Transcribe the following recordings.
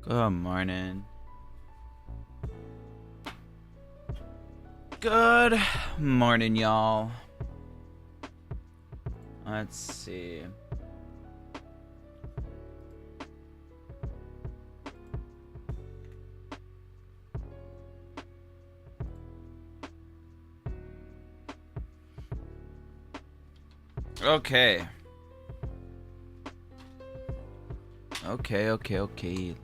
Good morning. Good morning, y'all. Let's see. Okay. Okay.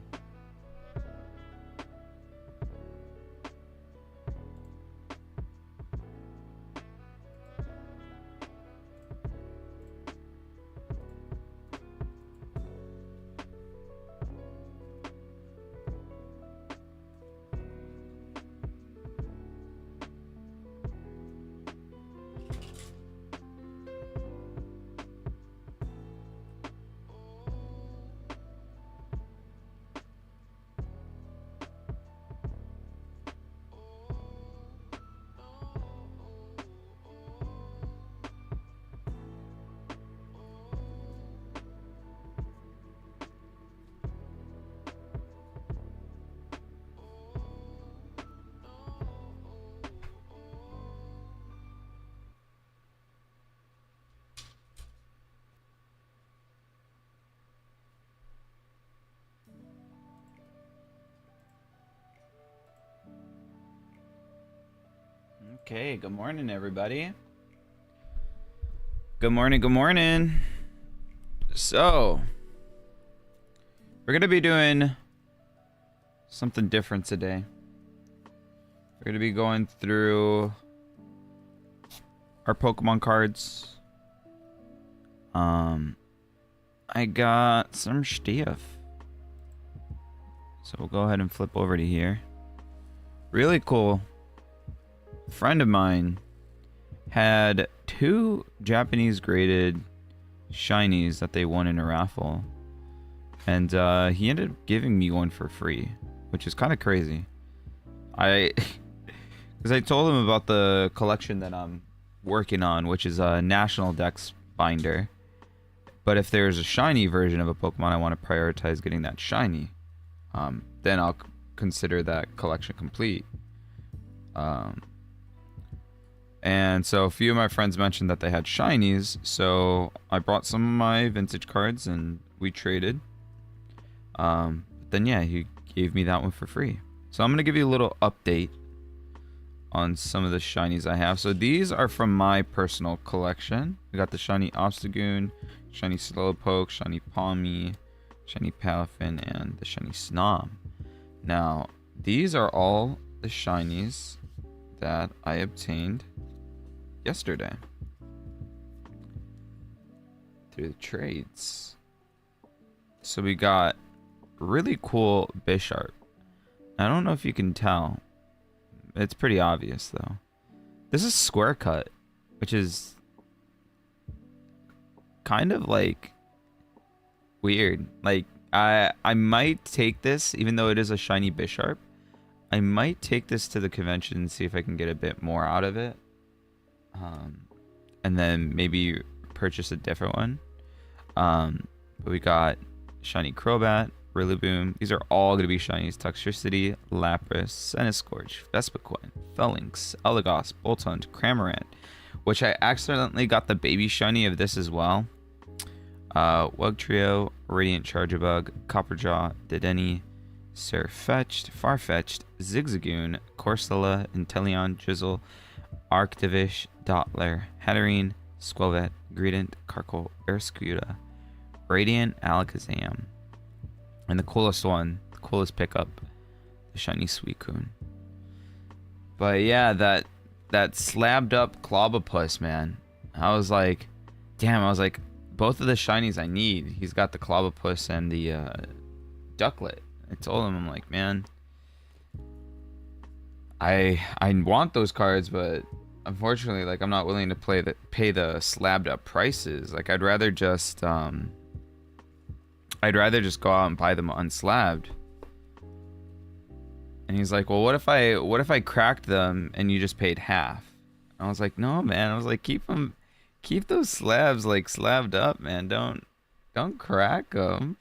Okay, good morning, everybody. Good morning. So, we're going to be doing something different today. We're going to be going through our Pokemon cards. I got some stuff. So we'll go ahead and flip over to here. Really cool. A friend of mine had 2 Japanese graded shinies that they won in a raffle. And he ended up giving me one for free, which is kind of crazy. Because I told him about the collection that I'm working on, which is a National Dex binder. But if there's a shiny version of a Pokemon, I want to prioritize getting that shiny. Then I'll consider that collection complete. And so a few of my friends mentioned that they had shinies, so I brought some of my vintage cards and we traded. Then yeah, he gave me that one for free. So I'm going to give you a little update on some of the shinies I have. So these are from my personal collection. We got the shiny Obstagoon, shiny Slowpoke, shiny Palmy, shiny Palafin, and the shiny Snom. Now, these are all the shinies that I obtained yesterday through the trades. So we got really cool Bisharp. I don't know if you can tell. It's pretty obvious though. This is square cut, which is kind of like weird. Like I might take this, even though it is a shiny Bisharp. I might take this to the convention and see if I can get a bit more out of it. And then maybe purchase a different one. But we got shiny Crobat, Rillaboom. These are all going to be shinies. Toxtricity, Lapras, Centiskorch, Vespiquen, Phalanx, Elagos, Boltund, Cramorant, which I accidentally got the baby shiny of this as well. Wugtrio, Radiant Charjabug, Copperjaw, Dedenne, Sirfetch'd, Farfetch'd, Zigzagoon, Corsola, Inteleon, Drizzle, Arctivish, Dottler, Hatterene, Squelvet, Greedent, Carkol, Barraskewda, Radiant, Alakazam, and the coolest one, the coolest pickup, the shiny Suicune. But yeah, that slabbed up Clobopus, man. I was like, damn, both of the shinies I need. He's got the Clobopus and the Ducklet. I told him, I'm like, man, I want those cards, but unfortunately, like, I'm not willing to pay the slabbed up prices. Like, I'd rather just go out and buy them unslabbed. And he's like, well, what if I cracked them and you just paid half? I was like, no, man. I was like, keep those slabs like slabbed up, man. Don't crack them.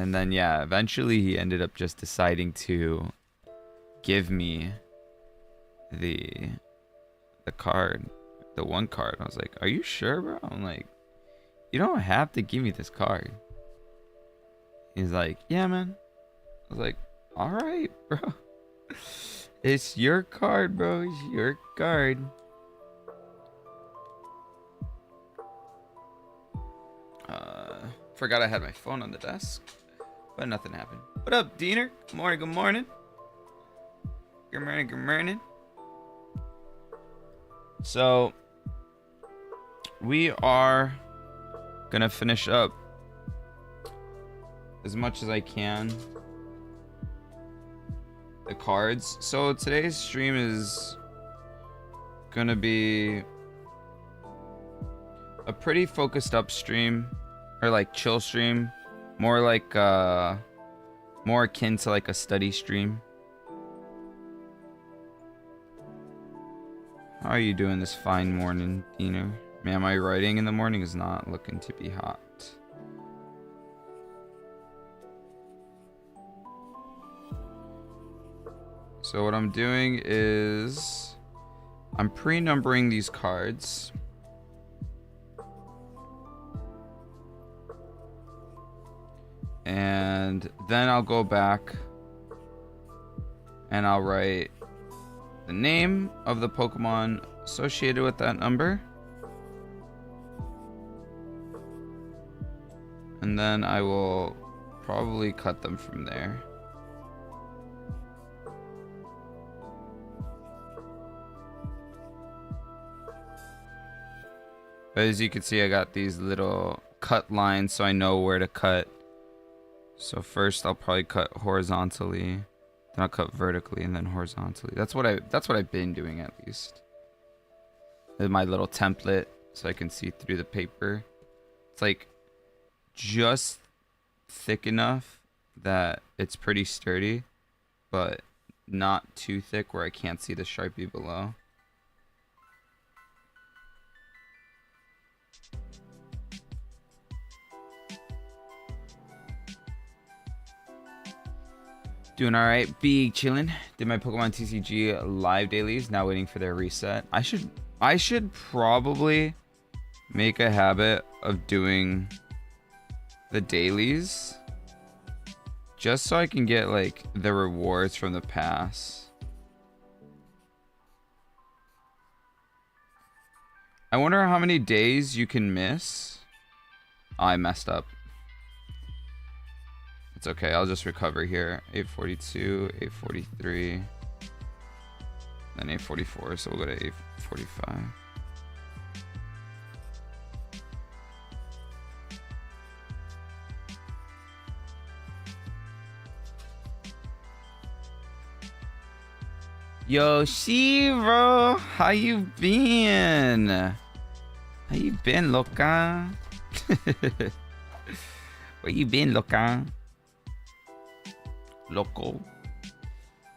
And then, yeah, eventually he ended up just deciding to give me the card, the one card. I was like, are you sure, bro? I'm like, you don't have to give me this card. He's like, yeah, man. I was like, all right, bro. It's your card, bro. It's your card. Forgot I had my phone on the desk, but nothing happened. What up, Diener? Good morning, good morning. Good morning, good morning. So, we are gonna finish up as much as I can the cards. So today's stream is gonna be a pretty focused up stream, or like chill stream, more like more akin to like a study stream. How are you doing this fine morning, Dino? Man, my writing in the morning is not looking to be hot. So what I'm doing is I'm pre-numbering these cards. And then I'll go back and I'll write the name of the Pokemon associated with that number. And then I will probably cut them from there. But as you can see, I got these little cut lines so I know where to cut. So first I'll probably cut horizontally, then I'll cut vertically and then horizontally. That's what I've been doing, at least. With my little template so I can see through the paper. It's like just thick enough that it's pretty sturdy, but not too thick where I can't see the Sharpie below. Doing all right. Big chilling. Did my Pokemon TCG live dailies. Now waiting for their reset. I should probably make a habit of doing the dailies just so I can get like the rewards from the pass. I wonder how many days you can miss. Oh, I messed up. It's okay, I'll just recover here. 842, 843, then 844, so we'll go to 845. Yo, Shiro, how you been? How you been, loca? Where you been, loca? Loco.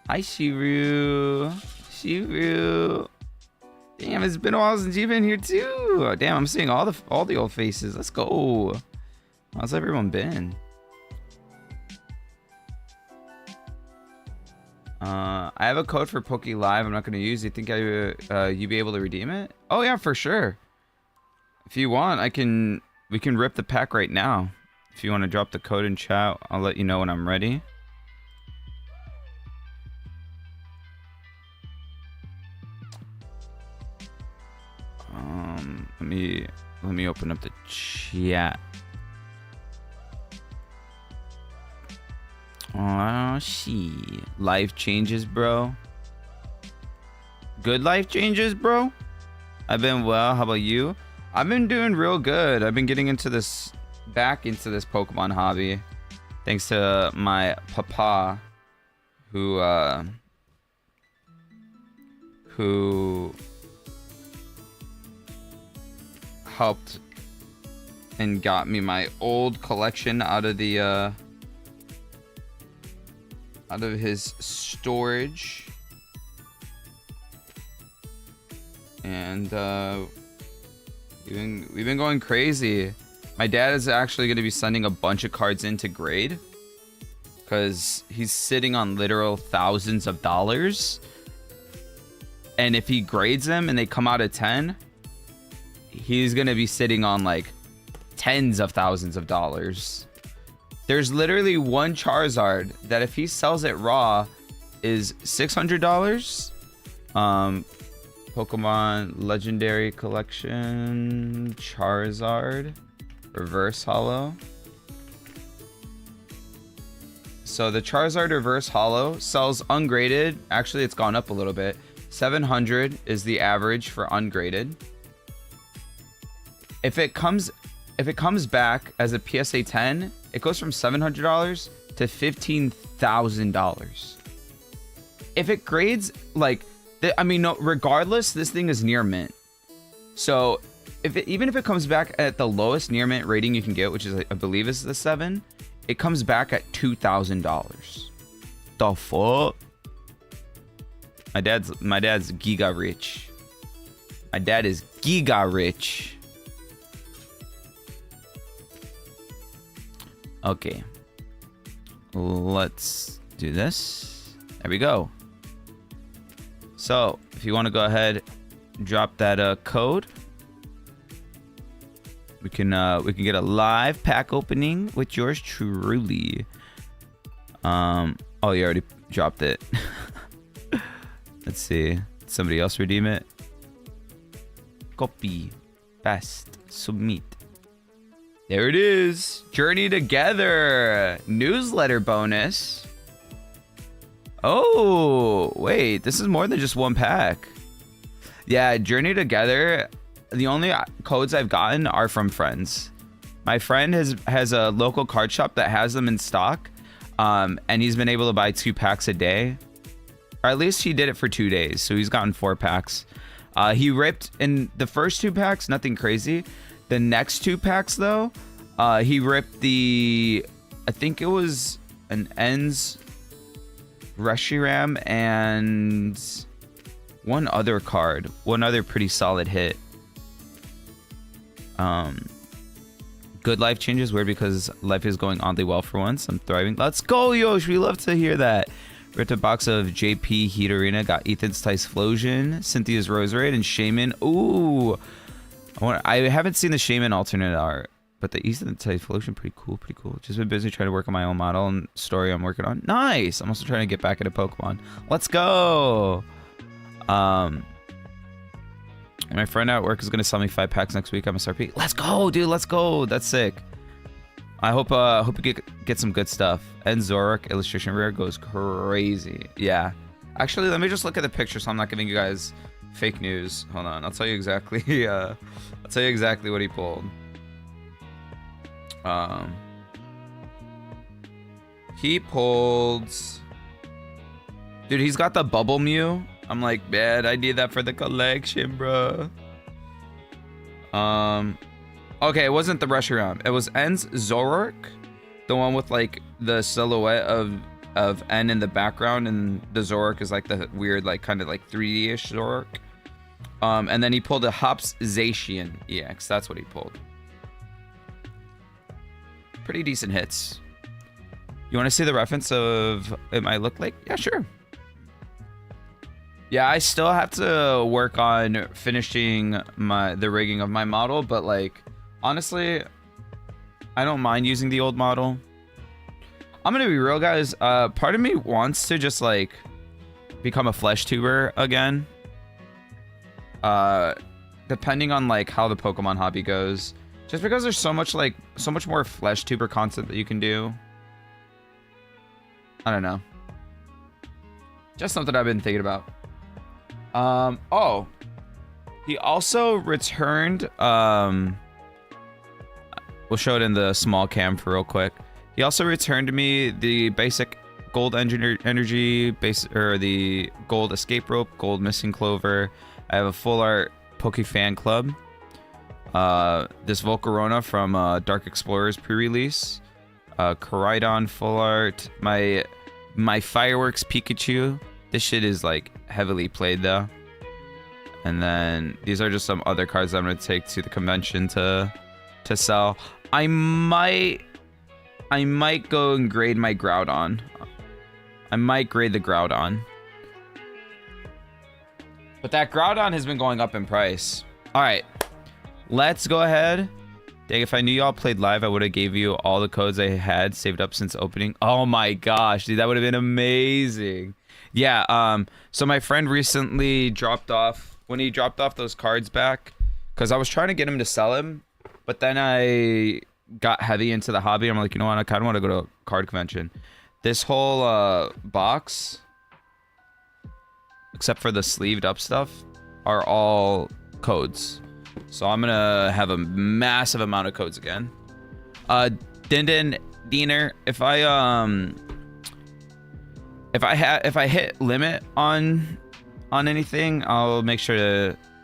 Hi, Shiru. Shiru. Damn, it's been a while since you've been here too. Damn, I'm seeing all the old faces. Let's go. How's everyone been? I have a code for Poke Live. I'm not gonna use. You think you'd be able to redeem it? Oh yeah, for sure. If you want, we can rip the pack right now. If you want to drop the code in chat, I'll let you know when I'm ready. Let me open up the chat. Oh, life changes, bro. Good life changes, bro. I've been well. How about you? I've been doing real good. I've been getting back into this Pokemon hobby, thanks to my papa, who helped and got me my old collection out of his storage, and we've been going crazy. My dad is actually going to be sending a bunch of cards in to grade, because he's sitting on literal thousands of dollars. And if he grades them and they come out of 10, he's going to be sitting on like tens of thousands of dollars. There's literally one Charizard that if he sells it raw is $600. Pokemon Legendary Collection Charizard Reverse Holo. So the Charizard Reverse Holo sells ungraded. Actually, it's gone up a little bit. 700 is the average for ungraded. If it comes back as a PSA 10, it goes from $700 to $15,000. If it grades like, no, regardless, this thing is near mint. So even if it comes back at the lowest near mint rating you can get, which is I believe is the 7, it comes back at $2,000. The fuck? My dad's giga rich. My dad is giga rich. Okay. Let's do this. There we go. So, if you want to go ahead, drop that code. We can get a live pack opening with yours truly. Oh, you already dropped it. Let's see. Did somebody else redeem it? Copy. Paste. Submit. There it is. Journey Together. Newsletter bonus. Oh, wait. This is more than just one pack. Yeah, Journey Together. The only codes I've gotten are from friends. My friend has a local card shop that has them in stock. And he's been able to buy 2 packs a day. Or at least he did it for 2 days. So he's gotten 4 packs. He ripped in the first 2 packs, nothing crazy. The next 2 packs, though, he ripped I think it was an Ends Reshiram and one other card. One other pretty solid hit. Good life changes. Weird because life is going oddly well for once. I'm thriving. Let's go, Yosh. We love to hear that. Ripped a box of JP Heat Arena. Got Ethan's Typhlosion, Cynthia's Roserade, and Shaman. Ooh. I haven't seen the Shaman alternate art, but the Ethan's Typhlosion, pretty cool, pretty cool. Just been busy trying to work on my own model and story I'm working on. Nice. I'm also trying to get back into Pokemon. Let's go. My friend at work is gonna sell me 5 packs next week. I'm SRP. Let's go, dude. Let's go. That's sick. I hope you get some good stuff. And Zoroark illustration rare goes crazy. Yeah. Actually, let me just look at the picture so I'm not giving you guys fake news. Hold on. I'll tell you exactly. I'll tell you exactly what he pulled. He pulled. Dude, he's got the Bubble Mew. I'm like, man, I need that for the collection, bro. Okay, it wasn't the Reshiram. It was N's Zoroark, the one with like the silhouette of N in the background, and the Zoroark is like the weird, like kind of like 3D-ish Zoroark. And then he pulled a Hops Zacian EX. That's what he pulled. Pretty decent hits. You want to see the reference of it might look like? Yeah, sure. Yeah, I still have to work on finishing the rigging of my model, but like honestly, I don't mind using the old model. I'm gonna be real, guys. Part of me wants to just like become a flesh tuber again. Depending on like how the Pokemon hobby goes, just because there's so much more flesh tuber content that you can do. I don't know. Just something I've been thinking about. Oh, he also returned, we'll show it in the small cam for real quick. He also returned to me the basic gold energy base, or the gold escape rope, gold missing clover. I have a full art Poke fan club. This Volcarona from Dark Explorers pre-release. Koraidon full art. My fireworks Pikachu. This shit is like heavily played though. And then these are just some other cards I'm gonna take to the convention to sell. I might I might go and grade my Groudon. I might grade the Groudon. But that Groudon has been going up in price. All right, let's go ahead. Dang, if I knew y'all played live, I would have gave you all the codes I had saved up since opening. Oh my gosh, dude, that would have been amazing. Yeah, so my friend recently dropped off, when he dropped off those cards back, because I was trying to get him to sell him, but then I got heavy into the hobby. I'm like, you know what, I kind of want to go to a card convention. This whole box, except for the sleeved up stuff, are all codes. So I'm gonna have a massive amount of codes again. Diener, if I hit limit on anything, I'll make sure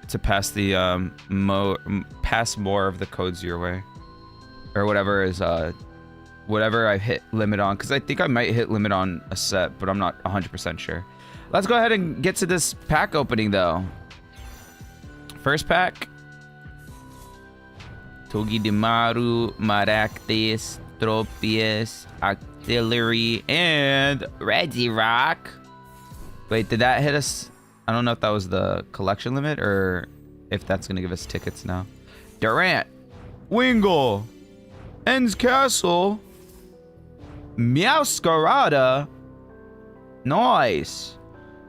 to pass the pass more of the codes your way, or whatever is whatever I hit limit on, because I think I might hit limit on a set, but I'm not 100% sure. Let's go ahead and get to this pack opening though. First pack. Togedemaru, Maractus, Tropius, Octillery, and Regirock. Wait, did that hit us? I don't know if that was the collection limit or if that's going to give us tickets now. Durant, Wingull, Ends Castle, Meowscarada. Nice.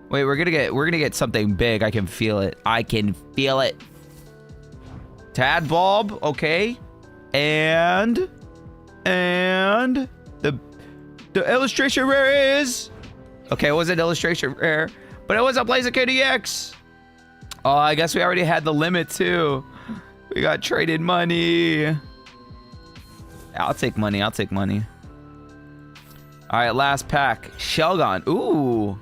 Wait, we're gonna get something big. I can feel it. I can feel it. Tadbulb, okay. And the illustration rare is, okay, it wasn't illustration rare, but it was a Blaziken EX. Oh, I guess we already had the limit too. We got traded money. I'll take money. I'll take money. All right, last pack. Shelgon. Ooh,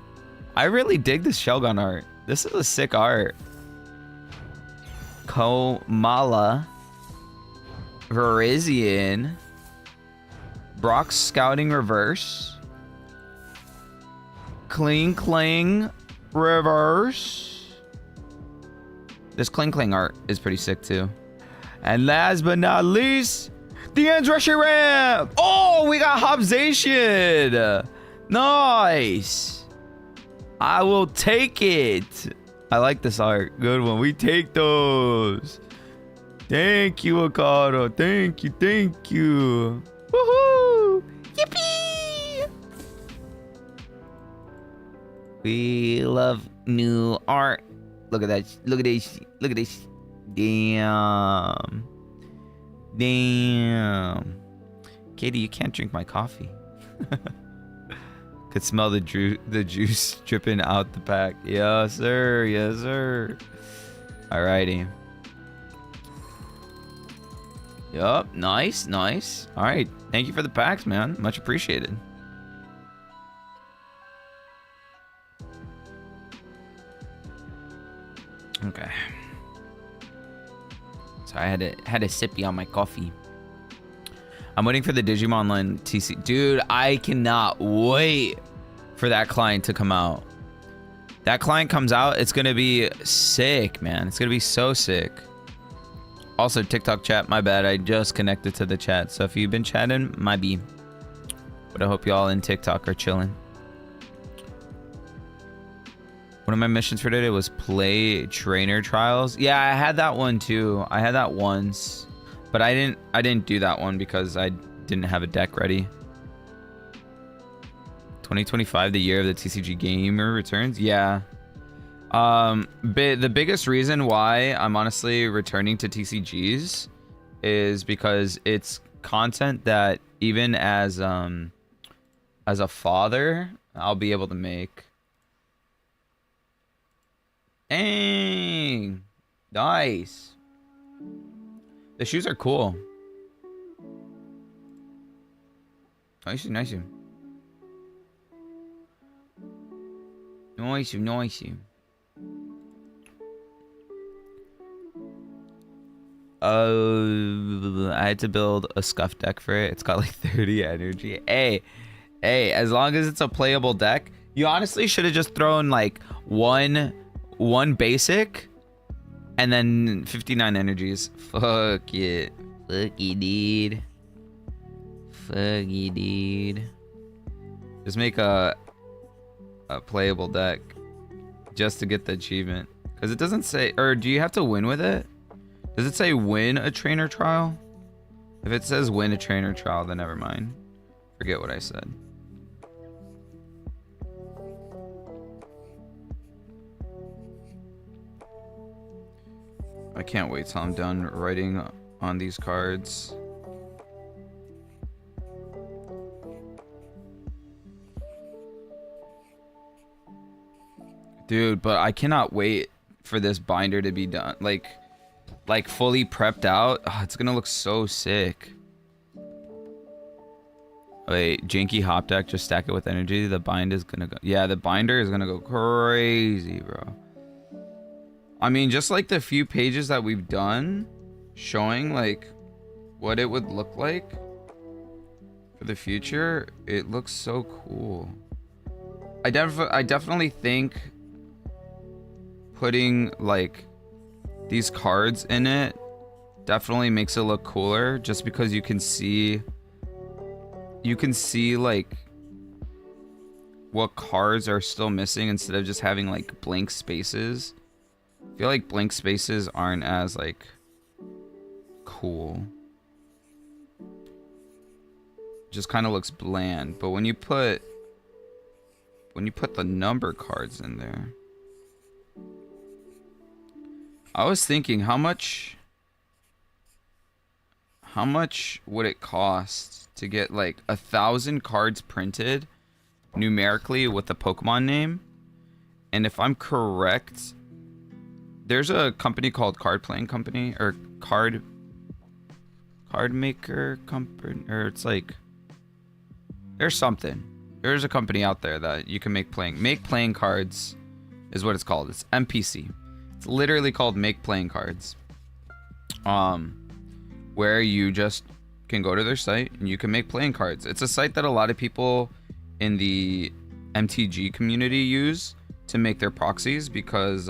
I really dig this Shelgon art. This is a sick art. Komala, Virizion, Brock Scouting Reverse, Kling Reverse. This Kling art is pretty sick too. And last but not least, the Ends Reshiram. Oh, we got Hobzation. Nice. I will take it. I like this art. Good one. We take those. Thank you, Okado. Thank you. Thank you. Woohoo! Yippee! We love new art. Look at that. Look at this. Look at this. Damn. Damn. Katie, you can't drink my coffee. Could smell the juice dripping out the pack. Yes, sir. Yes, sir. Alrighty. Yup. Nice. Nice. Alright. Thank you for the packs, man. Much appreciated. Okay. So I had a sippy on my coffee. I'm waiting for the Digimon Line TC. Dude, I cannot wait for that client to come out. That client comes out, it's gonna be sick, man. It's gonna be so sick. Also, TikTok chat, my bad. I just connected to the chat. So if you've been chatting, my B. But I hope y'all in TikTok are chilling. One of my missions for today was play trainer trials. Yeah, I had that one too. I had that once. But I didn't do that one because I didn't have a deck ready. 2025, the year of the TCG gamer returns. Yeah. The biggest reason why I'm honestly returning to TCGs is because it's content that even as a father, I'll be able to make. Dang. Nice. The shoes are cool. Nice. Nice. I had to build a scuff deck for it. It's got like 30 energy. Hey, as long as it's a playable deck, you honestly should have just thrown like one basic and then 59 energies. Fuck it. Fuck it, dude. Fuggy, dude. Just make a playable deck just to get the achievement. Because it doesn't say, or do you have to win with it? Does it say win a trainer trial? If it says win a trainer trial, then never mind. Forget what I said. I can't wait till I'm done writing on these cards. Dude, but I cannot wait for this binder to be done. Like fully prepped out. Oh, it's gonna look so sick. Wait, janky hop deck, just stack it with energy. The bind is gonna go. Yeah, the binder is gonna go crazy, bro. I mean, just like the few pages that we've done showing like what it would look like for the future, it looks so cool. I definitely think putting like these cards in it definitely makes it look cooler, just because you can see like what cards are still missing instead of just having like blank spaces. I feel like blank spaces aren't as like cool. Just kind of looks bland, but when you put the number cards in there, I was thinking how much would it cost to get like 1,000 cards printed numerically with the Pokemon name? And if I'm correct, there's a company called Card Playing Company or Card Maker Company, or it's like there's something. There's a company out there that you can make playing cards is what it's called. It's MPC. It's literally called Make Playing Cards. Where you just can go to their site and you can make playing cards. It's a site that a lot of people in the MTG community use to make their proxies because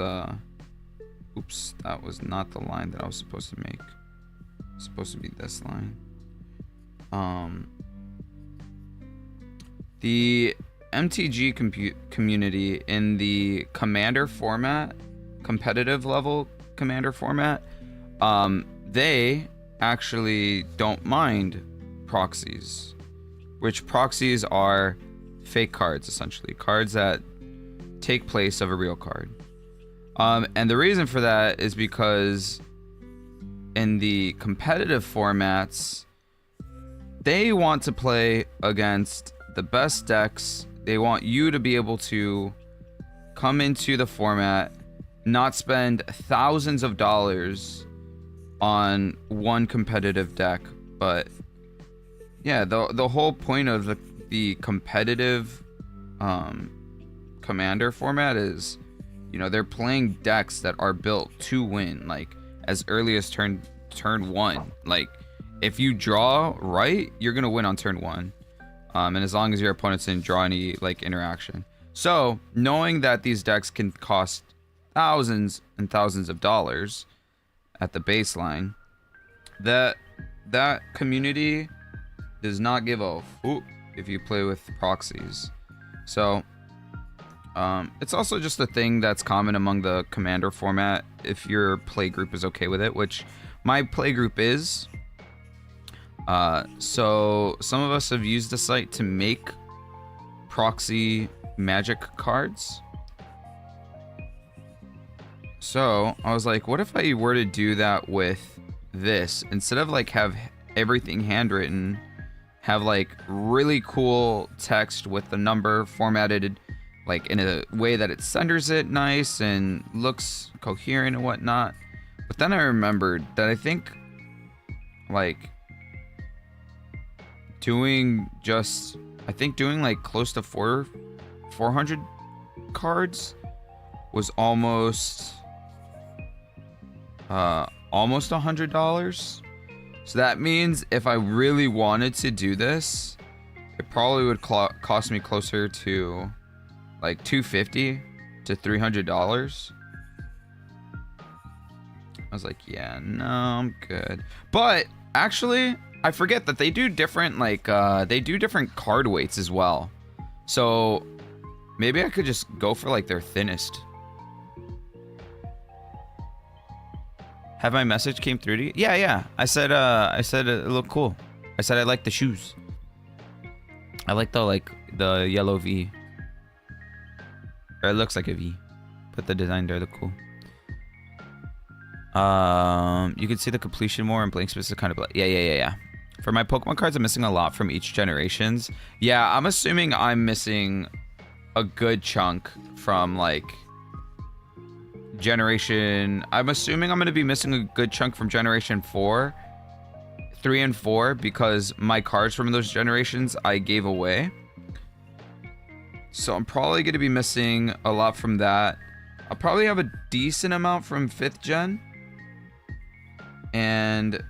oops, that was not the line that I was supposed to make. It's supposed to be this line. The MTG community in the commander format, competitive level commander format, they actually don't mind proxies, which proxies are fake cards, essentially cards that take place of a real card. And the reason for that is because in the competitive formats, they want to play against the best decks. They want you to be able to come into the format, not spend thousands of dollars on one competitive deck. But yeah, the whole point of the competitive commander format is, you know, they're playing decks that are built to win, like as early as turn one. Like if you draw right, you're gonna win on turn one. And as long as your opponents didn't draw any like interaction. So knowing that these decks can cost thousands and thousands of dollars at the baseline, that community does not give a hoot if you play with proxies. So it's also just a thing that's common among the commander format if your play group is okay with it, which my play group is. So some of us have used the site to make proxy magic cards. So I was like, what if I were to do that with this? Instead of like have everything handwritten, have like really cool text with the number formatted like in a way that it centers it nice and looks coherent and whatnot. But then I remembered that I think like doing like close to 400 cards was almost $100. So that means if I really wanted to do this, it probably would cost me closer to like $250 to $300. I was like, yeah, no, I'm good. But actually, I forget that they do different, like, they do different card weights as well. So maybe I could just go for like their thinnest. Have my message came through to you? Yeah. I said it looked cool. I said I like the shoes. I like the yellow V. Or it looks like a V. But the design there look cool. You can see the completion more and blank space is kind of like, yeah. For my Pokemon cards, I'm missing a lot from each generations. Yeah, I'm assuming I'm missing a good chunk from like generation. I'm assuming I'm going to be missing a good chunk from generation 4, 3 and 4 because my cards from those generations I gave away. So I'm probably going to be missing a lot from that. I'll probably have a decent amount from 5th gen. And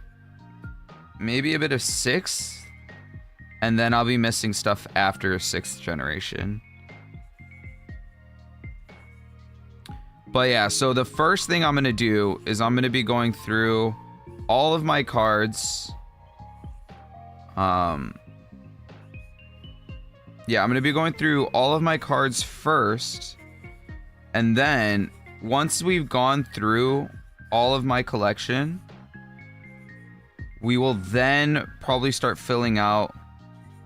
maybe a bit of 6th. And then I'll be missing stuff after 6th generation. But yeah, so the first thing I'm going to do is I'm going to be going through all of my cards. Yeah, I'm going to be going through all of my cards first. And then once we've gone through all of my collection, we will then probably start filling out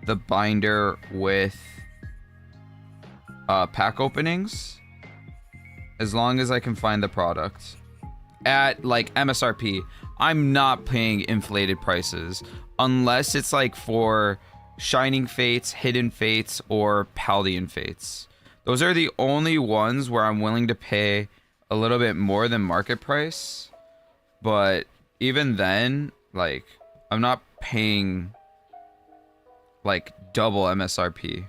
the binder with pack openings. As long as I can find the product at like MSRP. I'm not paying inflated prices unless it's like for Shining Fates, Hidden Fates, or Paldean Fates. Those are the only ones where I'm willing to pay a little bit more than market price. But even then, like, I'm not paying like double MSRP.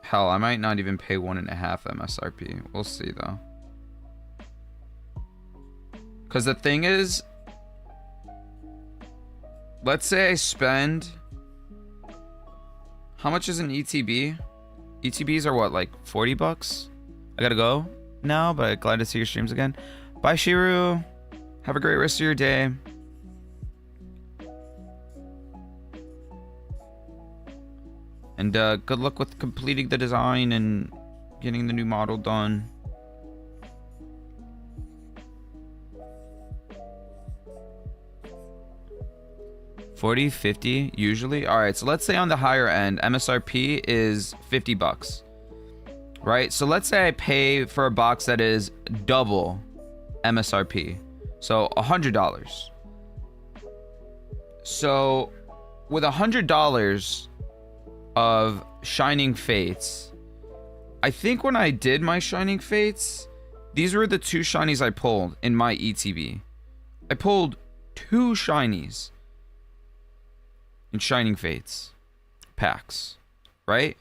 Hell, I might not even pay 1.5 MSRP. We'll see though. Because the thing is, let's say I spend, how much is an ETB? ETBs are what, like 40 bucks? I gotta go now, but glad to see your streams again. Bye, Shiru. Have a great rest of your day. And good luck with completing the design and getting the new model done. $40, $50 usually. All right, so let's say on the higher end, MSRP is 50 bucks. Right? So let's say I pay for a box that is double MSRP. So $100. So with $100 of Shining Fates, I think when I did my Shining Fates, these were the 2 shinies I pulled in my ETB. I pulled 2 shinies in Shining Fates packs, right?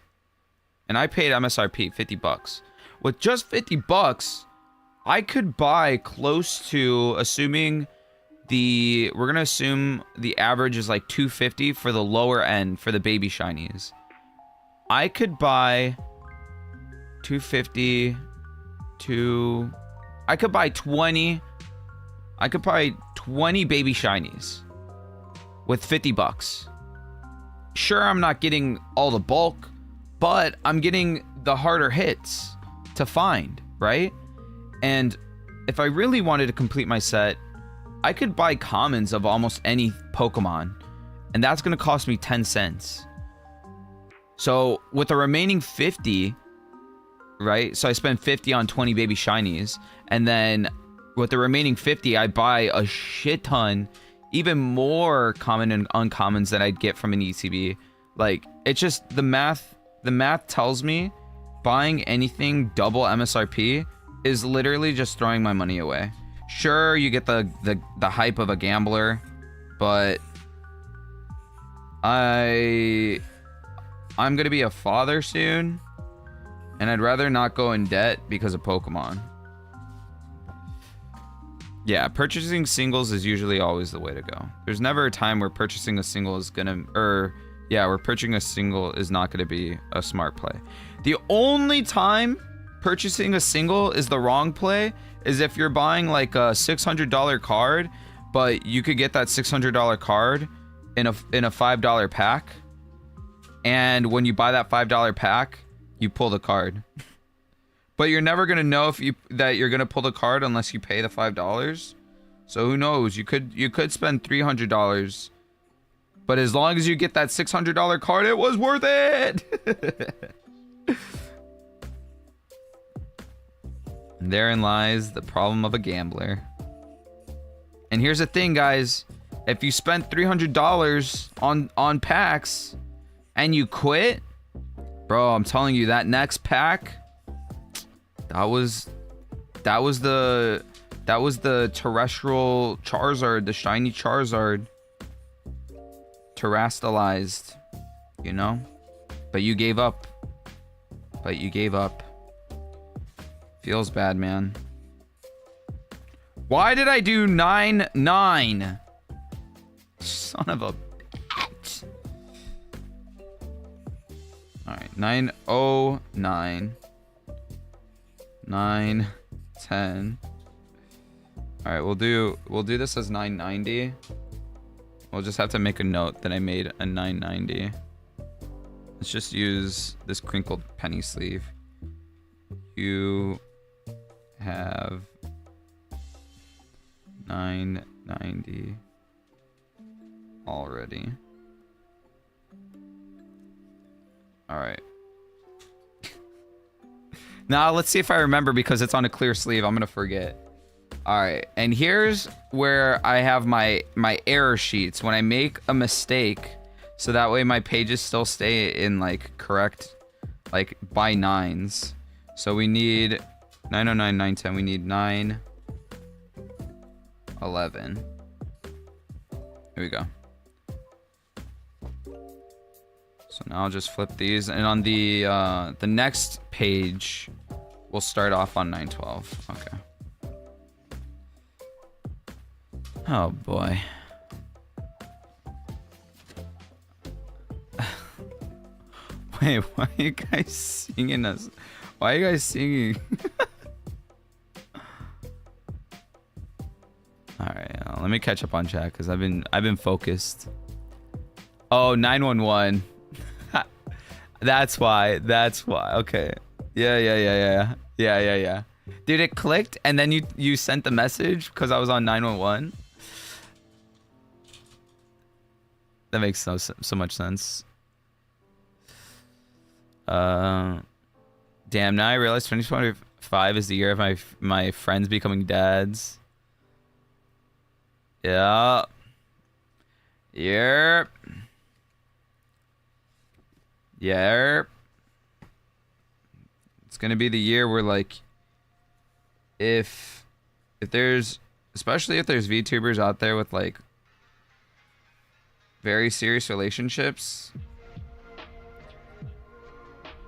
And I paid MSRP 50 bucks. With just 50 bucks, I could buy close to, assuming we're gonna assume the average is like 250 for the lower end for the baby shinies. I could buy 250 to, I could buy 20 baby shinies with 50 bucks. Sure, I'm not getting all the bulk, but I'm getting the harder hits to find, right? And if I really wanted to complete my set, I could buy commons of almost any Pokemon, and that's going to cost me 10 cents. So with the remaining 50, right? So I spend 50 on 20 baby shinies, and then with the remaining 50, I buy a shit ton, even more common and uncommons that I'd get from an ETB. Like, it's just the math tells me buying anything double MSRP is literally just throwing my money away. Sure, you get the hype of a gambler, but I'm gonna be a father soon, and I'd rather not go in debt because of Pokemon. Yeah, purchasing singles is usually always the way to go. There's never a time where purchasing a single is gonna, where purchasing a single is not gonna be a smart play. The only time purchasing a single is the wrong play is if you're buying like a $600 card, but you could get that $600 card in a $5 pack. And when you buy that $5 pack, you pull the card. But you're never gonna know that you're gonna pull the card unless you pay the $5. So who knows? You could spend $300. But as long as you get that $600 card, it was worth it. And therein lies the problem of a gambler. And here's the thing, guys. If you spent $300 on packs and you quit, bro, I'm telling you, that next pack, that was the terrestrial Charizard, the shiny Charizard, terastalized, you know? But you gave up. Feels bad, man. Why did I do 9-9? Son of a bitch. Alright, 909. 910. Alright, we'll do this as 990. We'll just have to make a note that I made a 990. Let's just use this crinkled penny sleeve. You have 990 already. Alright. Now let's see if I remember, because it's on a clear sleeve. I'm gonna forget. Alright, and here's where I have my error sheets when I make a mistake, so that way my pages still stay in like correct, like by nines. So we need 909, 910, we need 911. Here we go. So now I'll just flip these, and on the next page, we'll start off on 912. Okay. Oh boy. Wait, why are you guys singing us? Why are you guys singing? Alright, let me catch up on chat, because I've been focused. Oh, 911. That's why. Okay. Yeah. Dude, it clicked, and then you sent the message because I was on 911. That makes so much sense. Damn, now I realize 2025 is the year of my friends becoming dads. Yeah. Yep. It's gonna be the year where, like, if there's, especially if there's VTubers out there with like very serious relationships,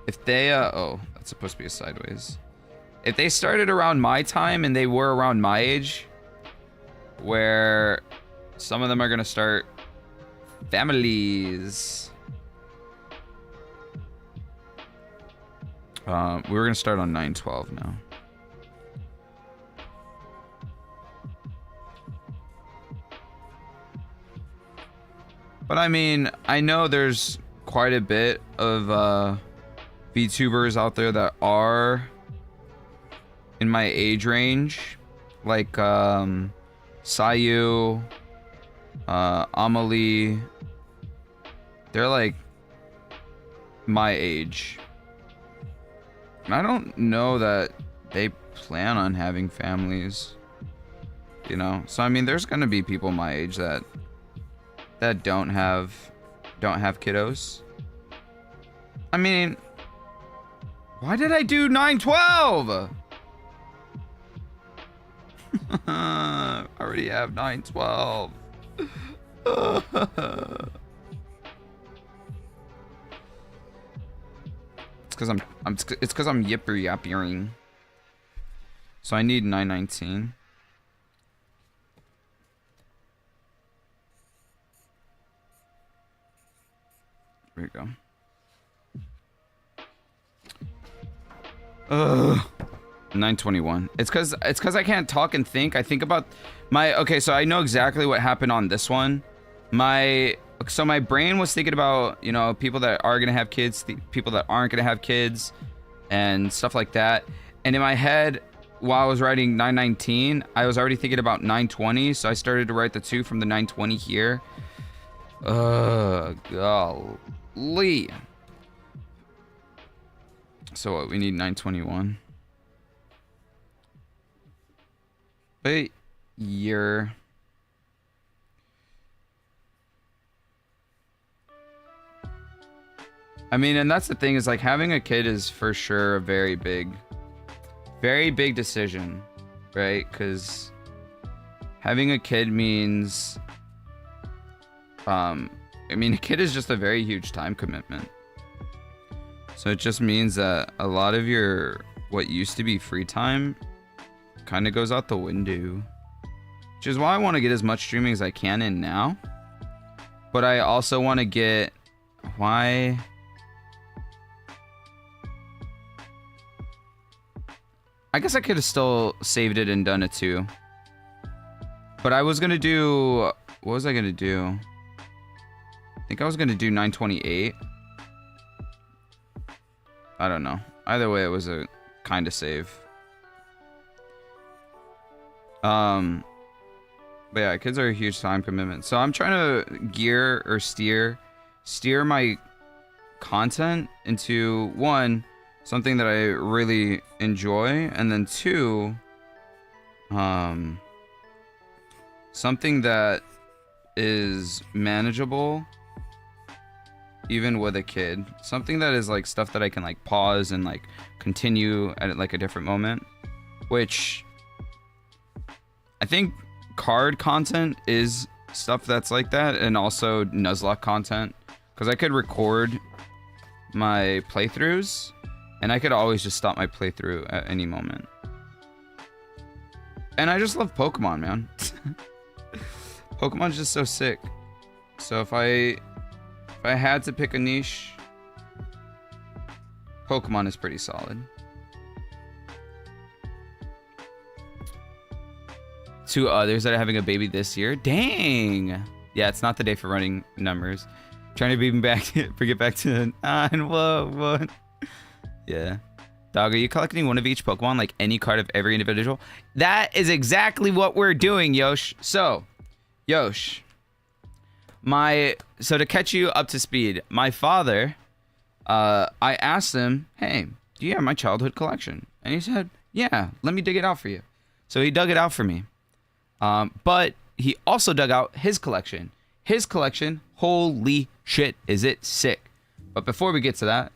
if they oh, that's supposed to be a sideways. If they started around my time and they were around my age, where some of them are gonna start families. We're gonna start on 912 now. But I mean, I know there's quite a bit of VTubers out there that are in my age range, like Sayu, Amelie. They're like my age. And I don't know that they plan on having families, you know? So I mean, there's gonna be people my age that don't have kiddos. I mean, why did I do 912? I already have 912. It's because I'm yipper yapping. So I need 919. There we go. 921. It's because I can't talk and think. I think about my, okay, so I know exactly what happened on this one. so my brain was thinking about, you know, people that are gonna have kids, people that aren't gonna have kids, and stuff like that. And in my head, while I was writing 919, I was already thinking about 920, so I started to write the 2 from the 920 here. Golly. So what, we need 921. But year. I mean, and that's the thing, is like having a kid is for sure a very big decision, right? Because having a kid means, I mean, a kid is just a very huge time commitment. So it just means that a lot of your, what used to be free time kind of goes out the window. Which is why I want to get as much streaming as I can in now. But I also want to get, why... I guess I could have still saved it and done it too. But I was going to do... What was I going to do? I think I was going to do 928. I don't know. Either way, it was a kind of save. But yeah, kids are a huge time commitment. So I'm trying to gear or steer my content into, one, something that I really enjoy, and then 2, something that is manageable even with a kid. Something that is like stuff that I can like pause and like continue at like a different moment, which I think card content is stuff that's like that, and also Nuzlocke content, because I could record my playthroughs and I could always just stop my playthrough at any moment. And I just love Pokemon, man. Pokemon's just so sick. So if I had to pick a niche, Pokemon is pretty solid. 2 others that are having a baby this year. Dang. Yeah, it's not the day for running numbers. Trying to be back, get back to 9. Whoa. Yeah. Dog, are you collecting one of each Pokemon, like any card of every individual? That is exactly what we're doing, Yosh. So, Yosh, so to catch you up to speed, my father, I asked him, hey, do you have my childhood collection? And he said, yeah, let me dig it out for you. So he dug it out for me. But he also dug out his collection. His collection, holy shit, is it sick. But before we get to that,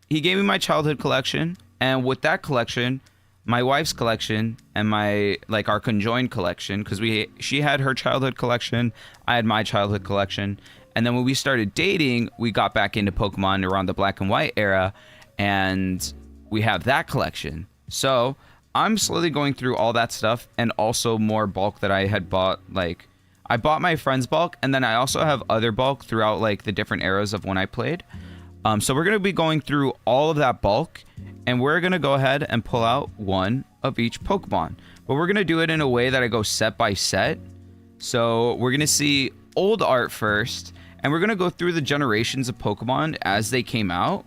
he gave me my childhood collection, and with that collection, my wife's collection and our conjoined collection, because she had her childhood collection, I had my childhood collection, and then when we started dating, we got back into Pokemon around the Black and White era, and we have that collection. So I'm slowly going through all that stuff, and also more bulk that I had bought. Like, I bought my friend's bulk, and then I also have other bulk throughout like the different eras of when I played. So we're going to be going through all of that bulk, and we're going to go ahead and pull out one of each Pokemon. But we're going to do it in a way that I go set by set. So we're going to see old art first, and we're going to go through the generations of Pokemon as they came out.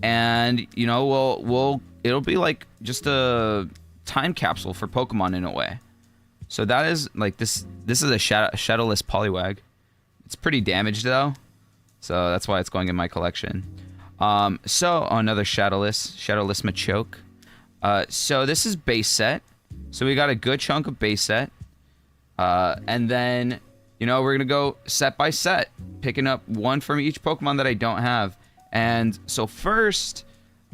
And, you know, it'll be like just a time capsule for Pokemon in a way. So that is like this is a shadowless Poliwag. It's pretty damaged though. So that's why it's going in my collection. Another shadowless Machoke. So this is base set. So we got a good chunk of base set. And then, you know, we're going to go set by set, picking up one from each Pokemon that I don't have. And so first,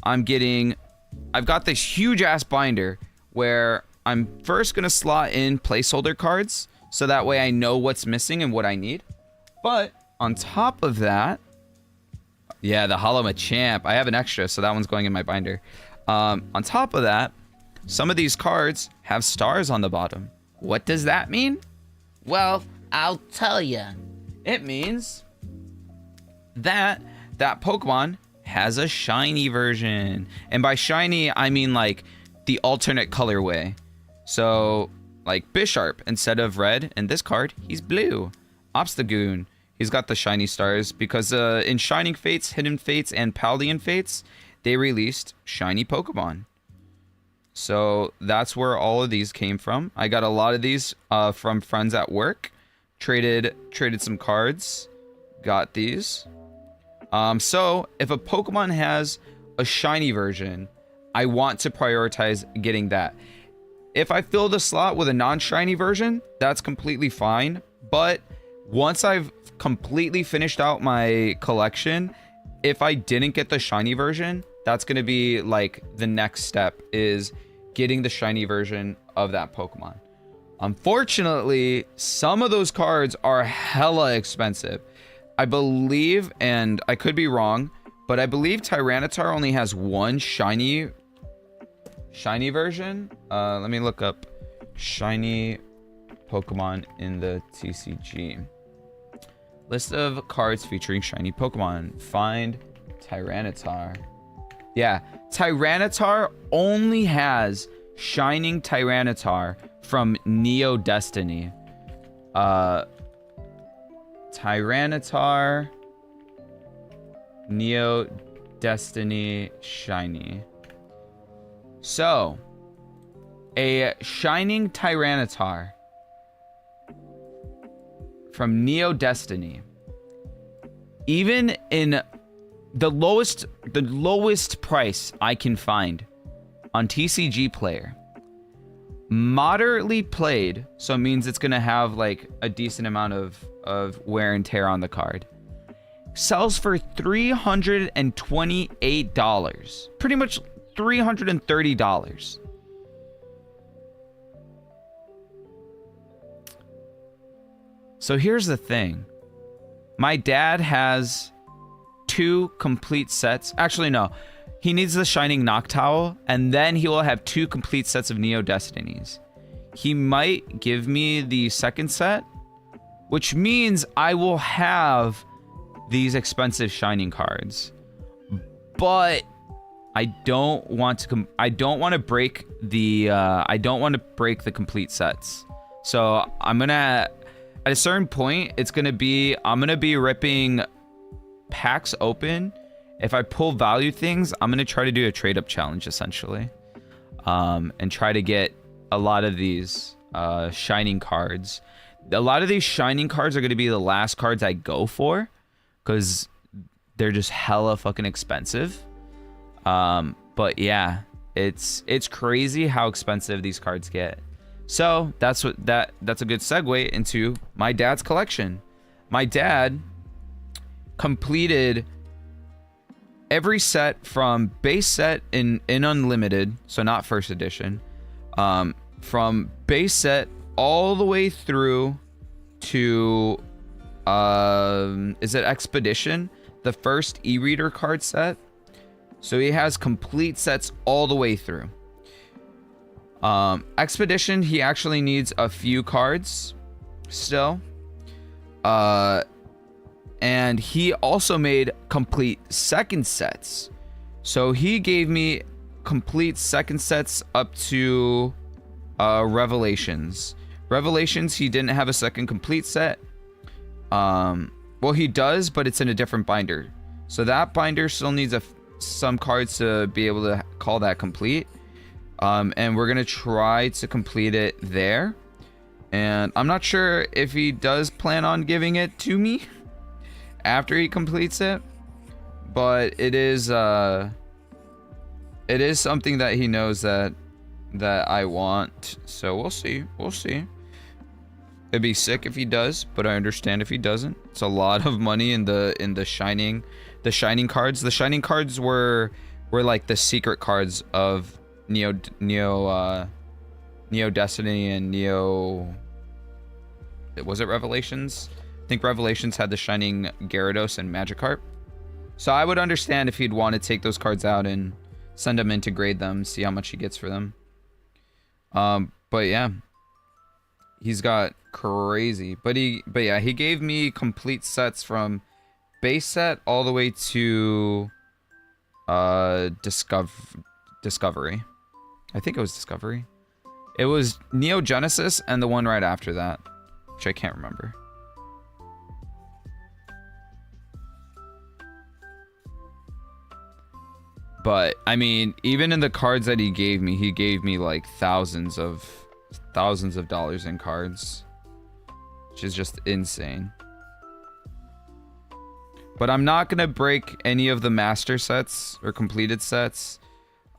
I've got this huge ass binder where I'm first going to slot in placeholder cards. So that way I know what's missing and what I need. But on top of that, yeah, the Hollow Machamp. I have an extra, so that one's going in my binder. On top of that, some of these cards have stars on the bottom. What does that mean? Well, I'll tell you. It means that Pokemon has a shiny version. And by shiny, I mean like the alternate colorway. So, like Bisharp, instead of red in this card, he's blue. Obstagoon, He's got the shiny stars because in Shining Fates, Hidden Fates, and Paldean Fates, they released shiny Pokemon. So that's where all of these came from. I got a lot of these from friends at work. Traded some cards. Got these. So if a Pokemon has a shiny version, I want to prioritize getting that. If I fill the slot with a non-shiny version, that's completely fine. But once I've completely finished out my collection, if I didn't get the shiny version, that's going to be like the next step is getting the shiny version of that Pokemon. Unfortunately, some of those cards are hella expensive. I believe, and I could be wrong, but I believe Tyranitar only has one shiny version. Let me look up shiny Pokemon in the TCG. List of cards featuring shiny Pokemon. Find Tyranitar. Yeah, Tyranitar only has Shining Tyranitar from Neo Destiny. Tyranitar Neo Destiny Shiny. So, a Shining Tyranitar from Neo Destiny, even in the lowest price I can find on TCG Player, moderately played, so it means it's gonna have like a decent amount of wear and tear on the card, sells for $328, pretty much $330. So here's the thing. My dad has 2 complete sets. Actually, no. He needs the Shining Noctowl, and then he will have 2 complete sets of Neo Destinies. He might give me the second set, which means I will have these expensive Shining cards. But I don't want to break the complete sets. So I'm gonna, at a certain point, I'm gonna be ripping packs open. If I pull value things, I'm gonna try to do a trade up challenge essentially, and try to get a lot of these shining cards. A lot of these shining cards are gonna be the last cards I go for, because they're just hella fucking expensive. But yeah, it's crazy how expensive these cards get. So that's a good segue into my dad's collection. My dad completed every set from base set in Unlimited, so not first edition, from base set all the way through to is it Expedition, the first e-reader card set. So he has complete sets all the way through. Expedition, he actually needs a few cards still. And he also made complete second sets. So he gave me complete second sets up to Revelations. Revelations, he didn't have a second complete set. Well, he does, but it's in a different binder. So that binder still needs some cards to be able to call that complete. And we're gonna try to complete it there. And I'm not sure if he does plan on giving it to me after he completes it, but it is something that he knows that I want. So we'll see. It'd be sick if he does, but I understand if he doesn't. It's a lot of money in the shining cards. The shining cards were like the secret cards of Neo Destiny and Neo. Was it Revelations? I think Revelations had the shining Gyarados and Magikarp. So I would understand if he'd want to take those cards out and send them in to grade them, see how much he gets for them. But yeah, he's got crazy. But yeah, he gave me complete sets from base set all the way to Discovery. I think it was Discovery. It was Neo Genesis and the one right after that, which I can't remember. But I mean, even in the cards that he gave me like thousands of dollars in cards, which is just insane. But I'm not gonna break any of the master sets or completed sets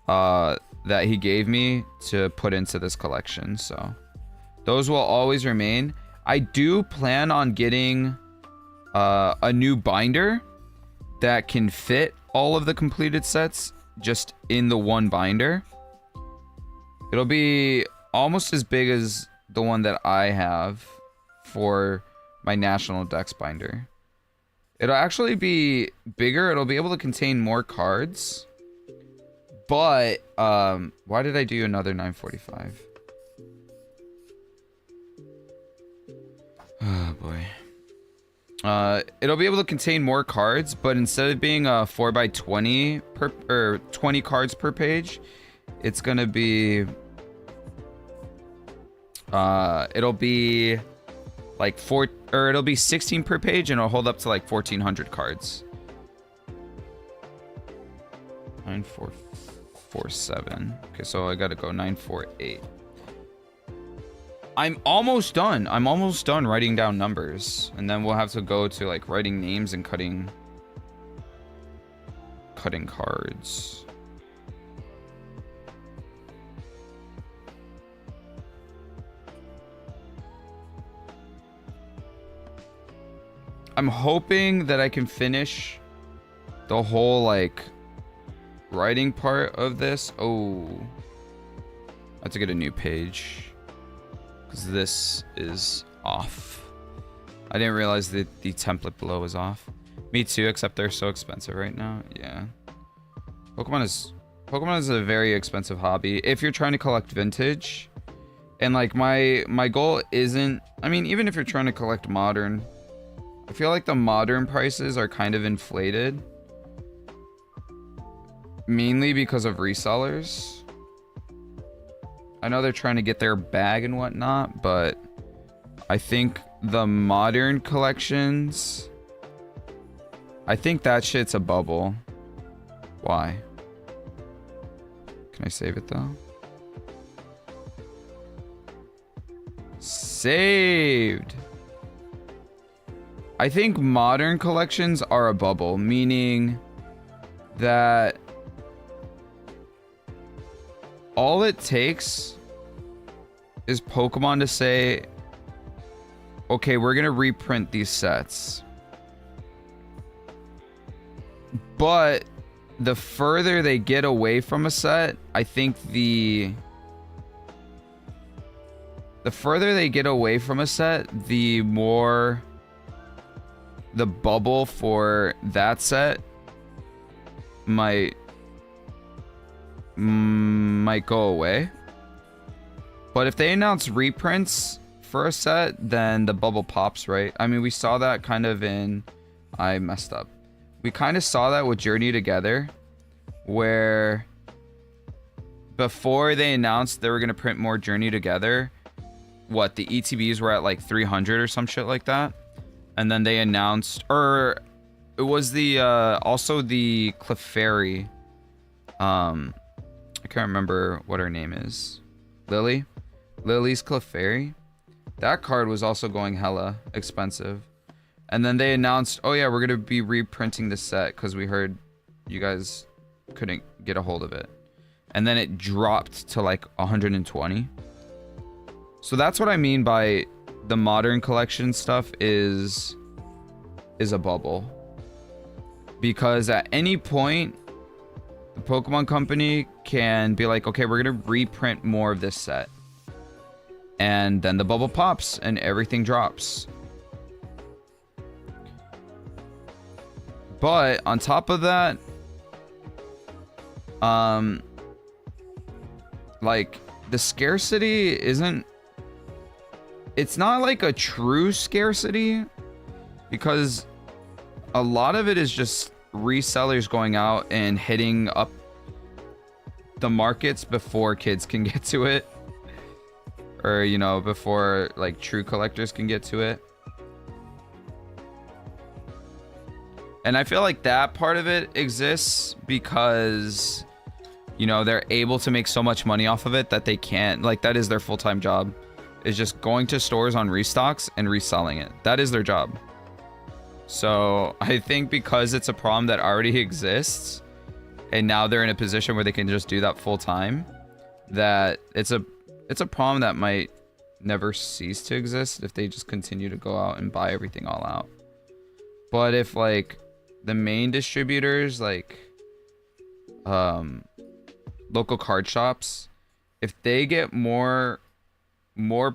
that he gave me to put into this collection, so those will always remain. I do plan on getting a new binder that can fit all of the completed sets just in the one binder. It'll be almost as big as the one that I have for my National Dex binder. It'll actually be bigger. It'll be able to contain more cards. But, why did I do another 945? Oh, boy. It'll be able to contain more cards, but instead of being a 4x20 or 20 cards per page, it's gonna be, it'll be like it'll be 16 per page, and it'll hold up to like 1,400 cards. 9447. Okay, so I gotta go 948. I'm almost done. I'm almost done writing down numbers, and then we'll have to go to like writing names and cutting cards. I'm hoping that I can finish the whole like writing part of this. Oh, I have to get a new page because this is off. I didn't realize that the template below was off. Me too, except they're so expensive right now. Yeah, Pokemon is a very expensive hobby if you're trying to collect vintage. And like my goal isn't, I mean, even if you're trying to collect modern, I feel like the modern prices are kind of inflated, mainly because of resellers. I know they're trying to get their bag and whatnot, but I think the modern collections, I think that shit's a bubble. Why? Can I save it though? Saved. I think modern collections are a bubble, meaning that all it takes is Pokemon to say, okay, we're gonna reprint these sets. But the further they get away from a set, I think the further they get away from a set, the more the bubble for that set might go away. But if they announce reprints for a set, then the bubble pops, right? I mean, we saw that kind of in, I messed up. We kind of saw that with Journey Together, where before they announced they were going to print more Journey Together, what, the ETBs were at like 300 or some shit like that. And then they announced, or it was the, also the Clefairy, I can't remember what her name is. Lily's Clefairy. That card was also going hella expensive. And then they announced, oh yeah, we're going to be reprinting the set because we heard you guys couldn't get a hold of it. And then it dropped to like 120. So that's what I mean by the modern collection stuff is a bubble. Because at any point, the Pokemon Company can be like, okay, we're going to reprint more of this set. And then the bubble pops and everything drops. But on top of that, like the scarcity isn't, it's not like a true scarcity, because a lot of it is just resellers going out and hitting up the markets before kids can get to it, or you know, before like true collectors can get to it. And I feel like that part of it exists because, you know, they're able to make so much money off of it that they can't, like, that is their full-time job, is just going to stores on restocks and reselling it. That is their job. So I think because it's a problem that already exists, and now they're in a position where they can just do that full-time, that it's a problem that might never cease to exist if they just continue to go out and buy everything all out. But if, like, the main distributors, like local card shops, if they get more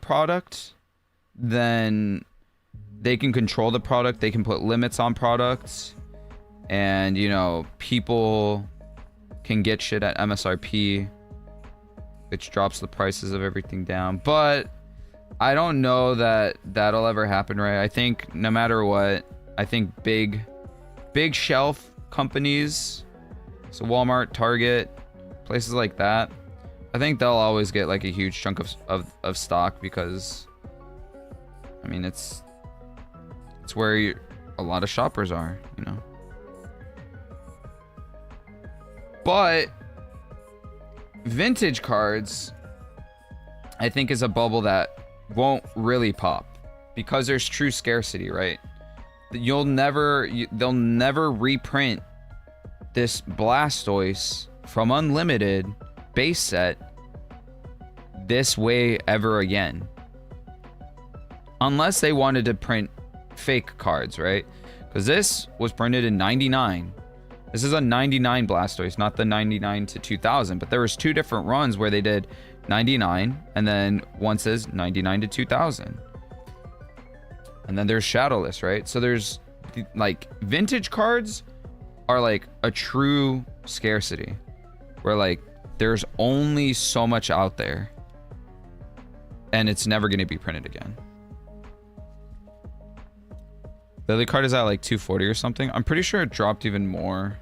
product, then they can control the product, they can put limits on products, and, you know, people can get shit at MSRP, which drops the prices of everything down. But I don't know that that'll ever happen, right? I think no matter what, I think big shelf companies, so Walmart, Target, places like that, I think they'll always get like a huge chunk of stock, because I mean it's where a lot of shoppers are, you know. But vintage cards, I think, is a bubble that won't really pop because there's true scarcity, right? They'll never reprint this Blastoise from Unlimited base set this way ever again, unless they wanted to print fake cards, right? Because this was printed in 99. This is a 99 Blastoise, not the 99 to 2000, but there was two different runs where they did 99, and then one says 99 to 2000. And then there's Shadowless, right? So there's, like, vintage cards are like a true scarcity, where, like, there's only so much out there, and it's never going to be printed again. Lily card is at like 240 or something. I'm pretty sure it dropped even more.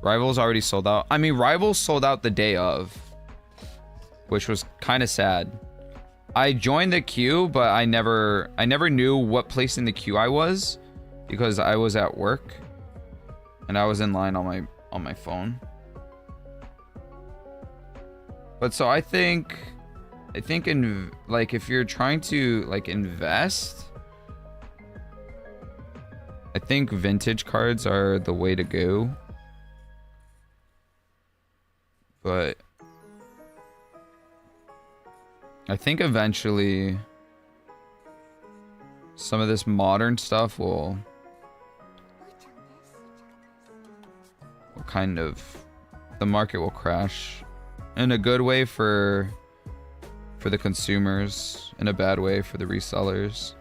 Rivals already sold out. I mean, Rivals sold out the day of, which was kind of sad. I joined the queue, but I never knew what place in the queue I was, because I was at work and I was in line on my phone. But so I think in, like, if you're trying to, like, invest, I think vintage cards are the way to go. But I think eventually some of this modern stuff will kind of, the market will crash in a good way for the consumers, in a bad way for the resellers.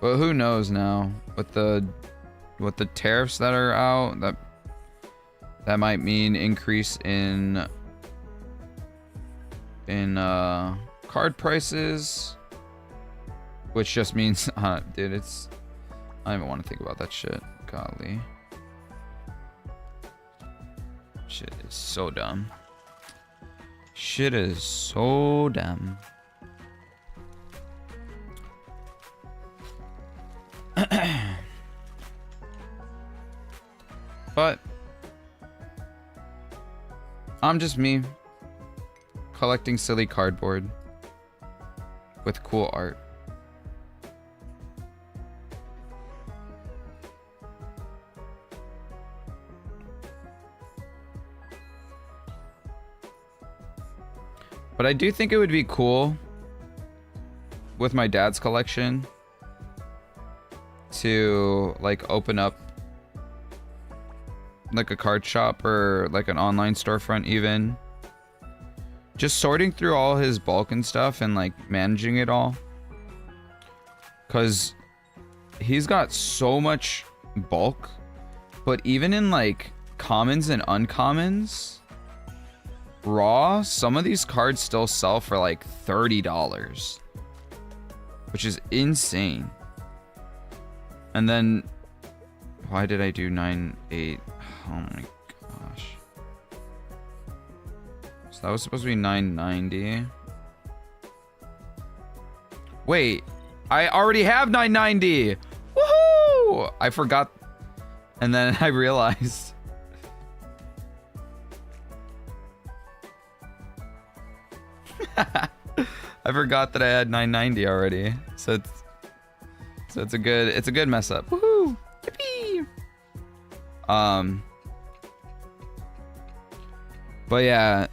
But who knows now with the tariffs that are out, that might mean increase in card prices, which just means dude, it's, I don't even want to think about that shit. Golly, shit is so dumb. Shit is so dumb. But I'm just me collecting silly cardboard with cool art. But I do think it would be cool with my dad's collection to, like, open up like a card shop or like an online storefront, even just sorting through all his bulk and stuff and like managing it all, because he's got so much bulk. But even in like commons and uncommons raw, some of these cards still sell for like $30, which is insane. And then why did I do 9.8? Oh my gosh. So that was supposed to be 990. Wait, I already have 990. Woohoo! I forgot. And then I realized. I forgot that I had 990 already. So it's a good mess up. Woohoo! Yippee! But yeah,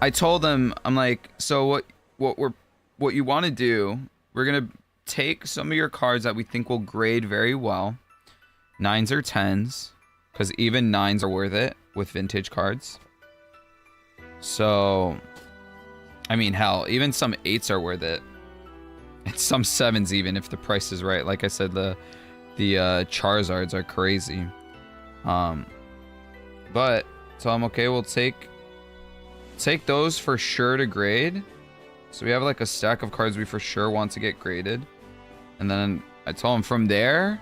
I told them, I'm like, so what you want to do, we're gonna take some of your cards that we think will grade very well, 9s or 10s, because even 9s are worth it with vintage cards. So, I mean, hell, even some 8s are worth it. And some 7s even, if the price is right. Like I said, the Charizards are crazy. But so I'm okay, we'll take those for sure to grade. So we have like a stack of cards we for sure want to get graded. And then I told him from there,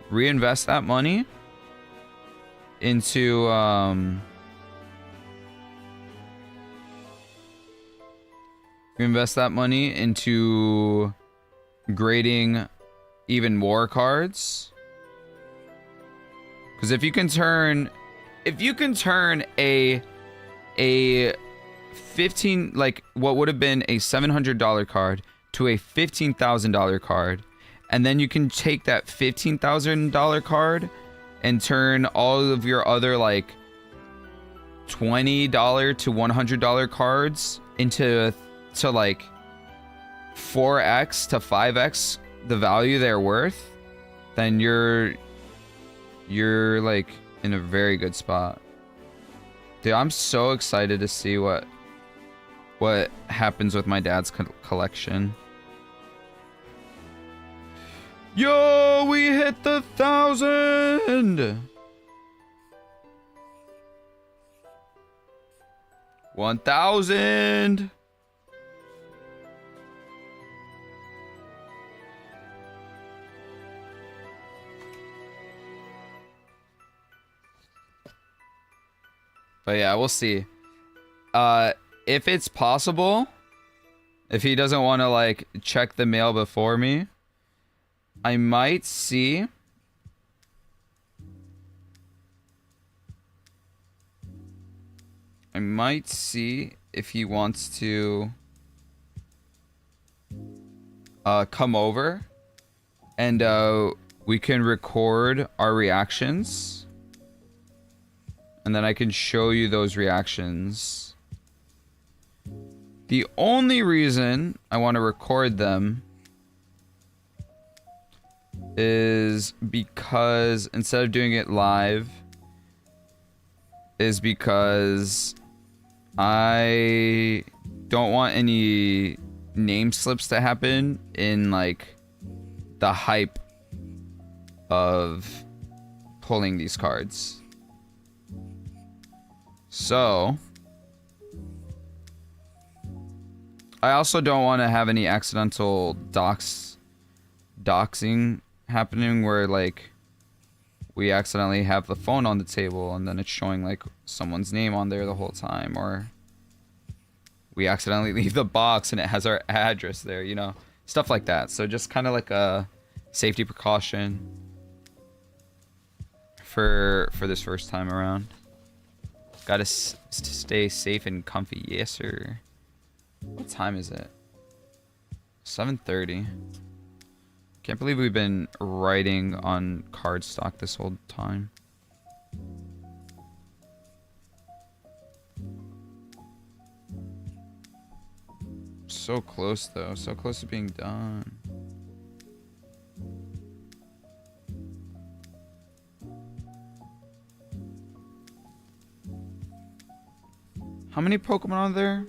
reinvest that money into grading even more cards. Because if you can turn a 15, like what would have been a $700 card to a $15,000 card, and then you can take that $15,000 card and turn all of your other like $20 to $100 cards into like 4x to 5x the value they're worth, then you're like in a very good spot. Dude, I'm so excited to see what happens with my dad's collection. Yo, we hit the 1,000. 1,000. But yeah, we'll see. If it's possible, if he doesn't want to like check the mail before me, I might see if he wants to come over and we can record our reactions. And then I can show you those reactions. The only reason I want to record them is because instead of doing it live, is because I don't want any name slips to happen in like the hype of pulling these cards. So I also don't want to have any accidental doxing happening where like we accidentally have the phone on the table and then it's showing like someone's name on there the whole time, or we accidentally leave the box and it has our address there, you know, stuff like that. So just kind of like a safety precaution for this first time around. Gotta stay safe and comfy. Yes, sir. What time is it? 7:30. Can't believe we've been writing on cardstock this whole time. So close, though. So close to being done. How many Pokemon are there?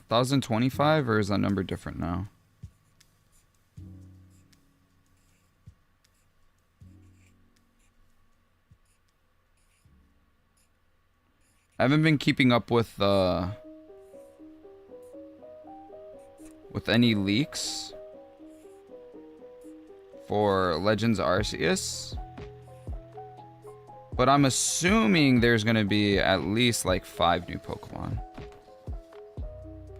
$1,025, or is that number different now? I haven't been keeping up with any leaks for Legends Arceus. But I'm assuming there's gonna be at least like 5 new Pokemon.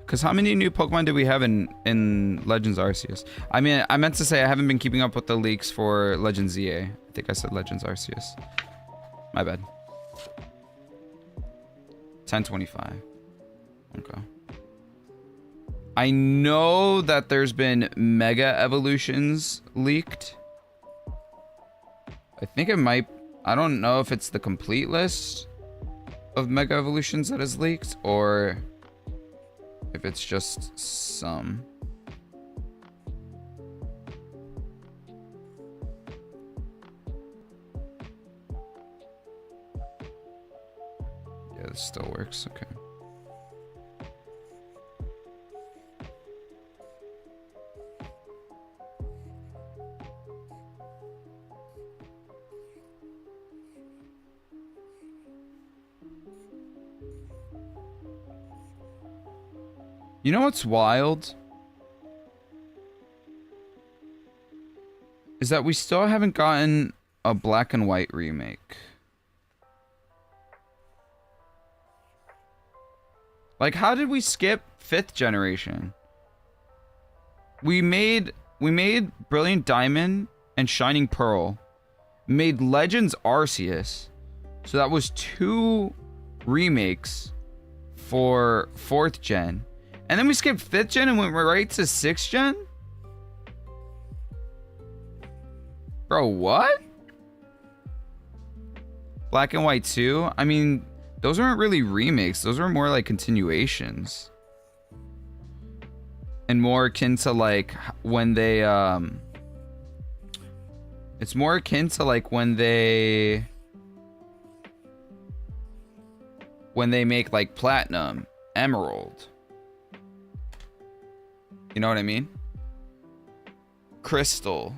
Because how many new Pokemon did we have in Legends Arceus? I mean, I meant to say I haven't been keeping up with the leaks for Legends ZA. I think I said Legends Arceus. My bad. 1025. Okay. I know that there's been Mega Evolutions leaked. I think it might... I don't know if it's the complete list of Mega Evolutions that is leaked, or if it's just some. Yeah, this still works. Okay. You know what's wild? Is that we still haven't gotten a black and white remake. Like, how did we skip 5th generation? We made Brilliant Diamond and Shining Pearl. Made Legends Arceus. So that was 2 remakes for 4th gen. And then we skipped 5th gen and went right to 6th gen? Bro, what? Black and White 2? I mean, those aren't really remakes. Those are more like continuations. And more akin to like when they, it's more akin to like when they make like Platinum, Emerald. You know what I mean? Crystal.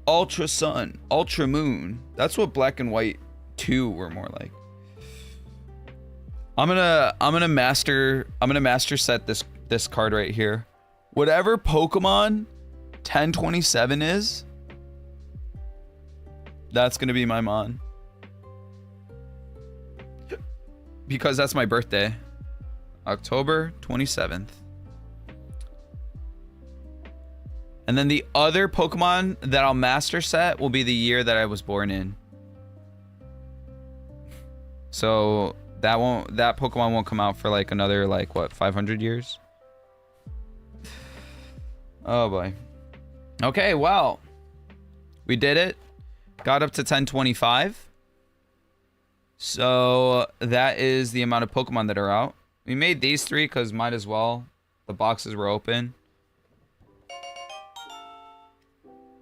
Ultra Sun. Ultra Moon. That's what Black and White 2 were more like. I'm gonna master set this card right here. Whatever Pokemon 1027 is, that's gonna be my Mon. Because that's my birthday. October 27th. And then the other Pokemon that I'll master set will be the year that I was born in. So that Pokemon won't come out for like another like what, 500 years? Oh boy. Okay, well. We did it. Got up to 1025. So that is the amount of Pokemon that are out. We made these 3 because might as well. The boxes were open.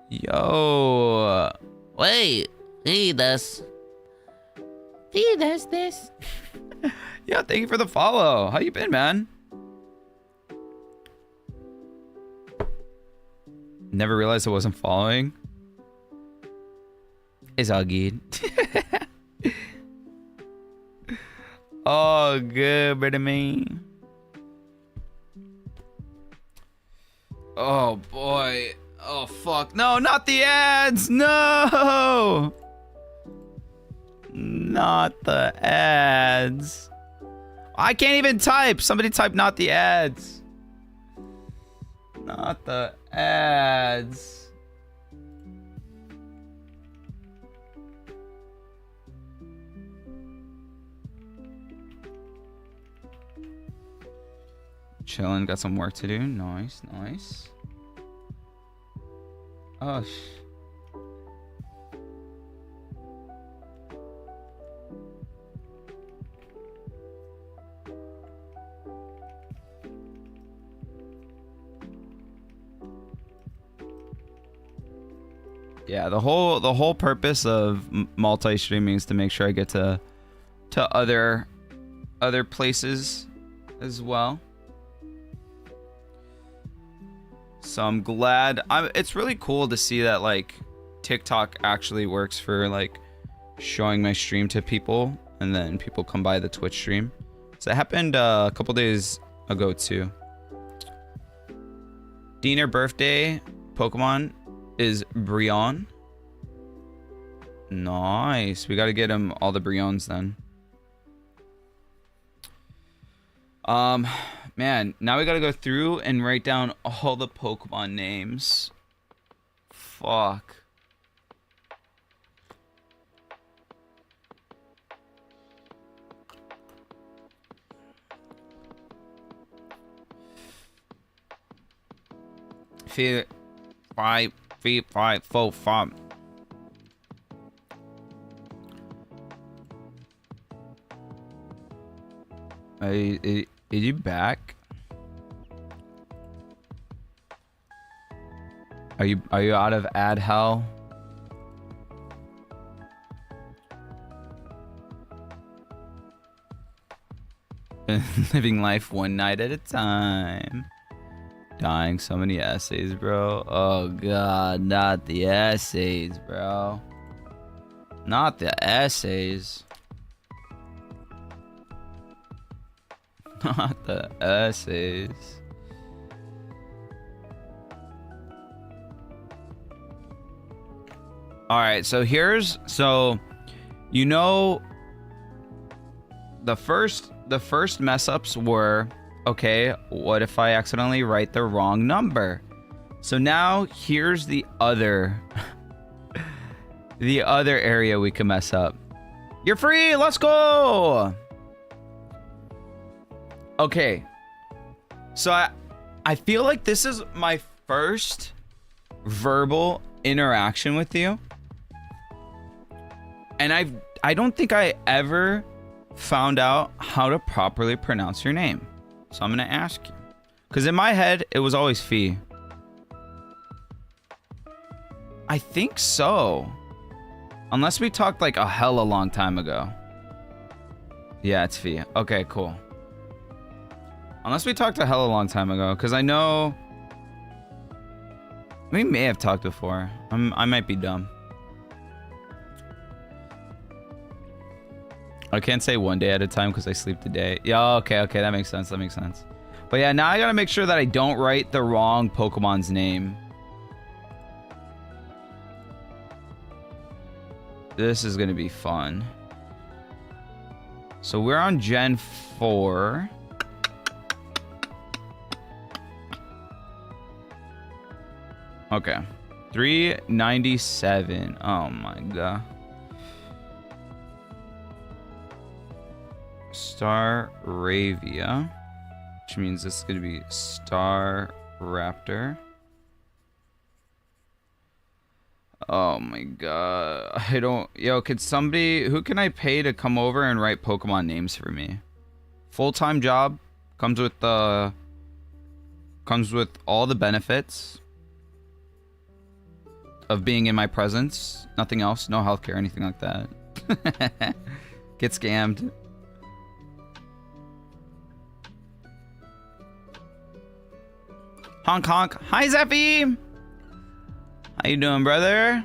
Yo. Wait. Feed us. Feed us this. Yeah, thank you for the follow. How you been, man? Never realized I wasn't following. It's all good. Oh, good, brother man. Oh, boy. Oh, fuck. No, not the ads. No. Not the ads. I can't even type. Somebody type not the ads. Not the ads. Chilling, got some work to do. Nice, nice. Oh, yeah, the whole purpose of multi-streaming is to make sure I get to other places as well. So I'm glad. It's really cool to see that like TikTok actually works for like showing my stream to people, and then people come by the Twitch stream. So it happened a couple days ago too. Diener birthday Pokemon is Brion. Nice. We got to get him all the Briones then. Man, now we got to go through and write down all the Pokemon names. Fuck. Five, 4, 5. Is you back? Are you out of ad hell? Living life one night at a time. Dying so many essays, bro. Oh god, not the essays, bro. Not the essays. Not the essays. Alright, so you know the first mess ups were, okay, what if I accidentally write the wrong number? So now here's the other the other area we can mess up. You're free, let's go. Okay. So I feel like this is my first verbal interaction with you. And I don't think I ever found out how to properly pronounce your name. So I'm going to ask you. Because in my head, it was always Fee. I think so. Unless we talked like a hella long time ago. Yeah, it's Fee. Okay, cool. Unless we talked a hella long time ago. Because I know... we may have talked before. I might be dumb. I can't say one day at a time because I sleep today. Yeah, okay, that makes sense. That makes sense. But yeah, now I gotta make sure that I don't write the wrong Pokemon's name. This is gonna be fun. So we're on Gen 4. Okay. 397. Oh my god. Staravia, which means this is going to be Star Raptor. Oh my god. I don't... Yo, could somebody... who can I pay to come over and write Pokemon names for me? Full-time job. Comes with all the benefits of being in my presence. Nothing else. No healthcare, anything like that. Get scammed. Honk honk. Hi Zeffy! How you doing, brother?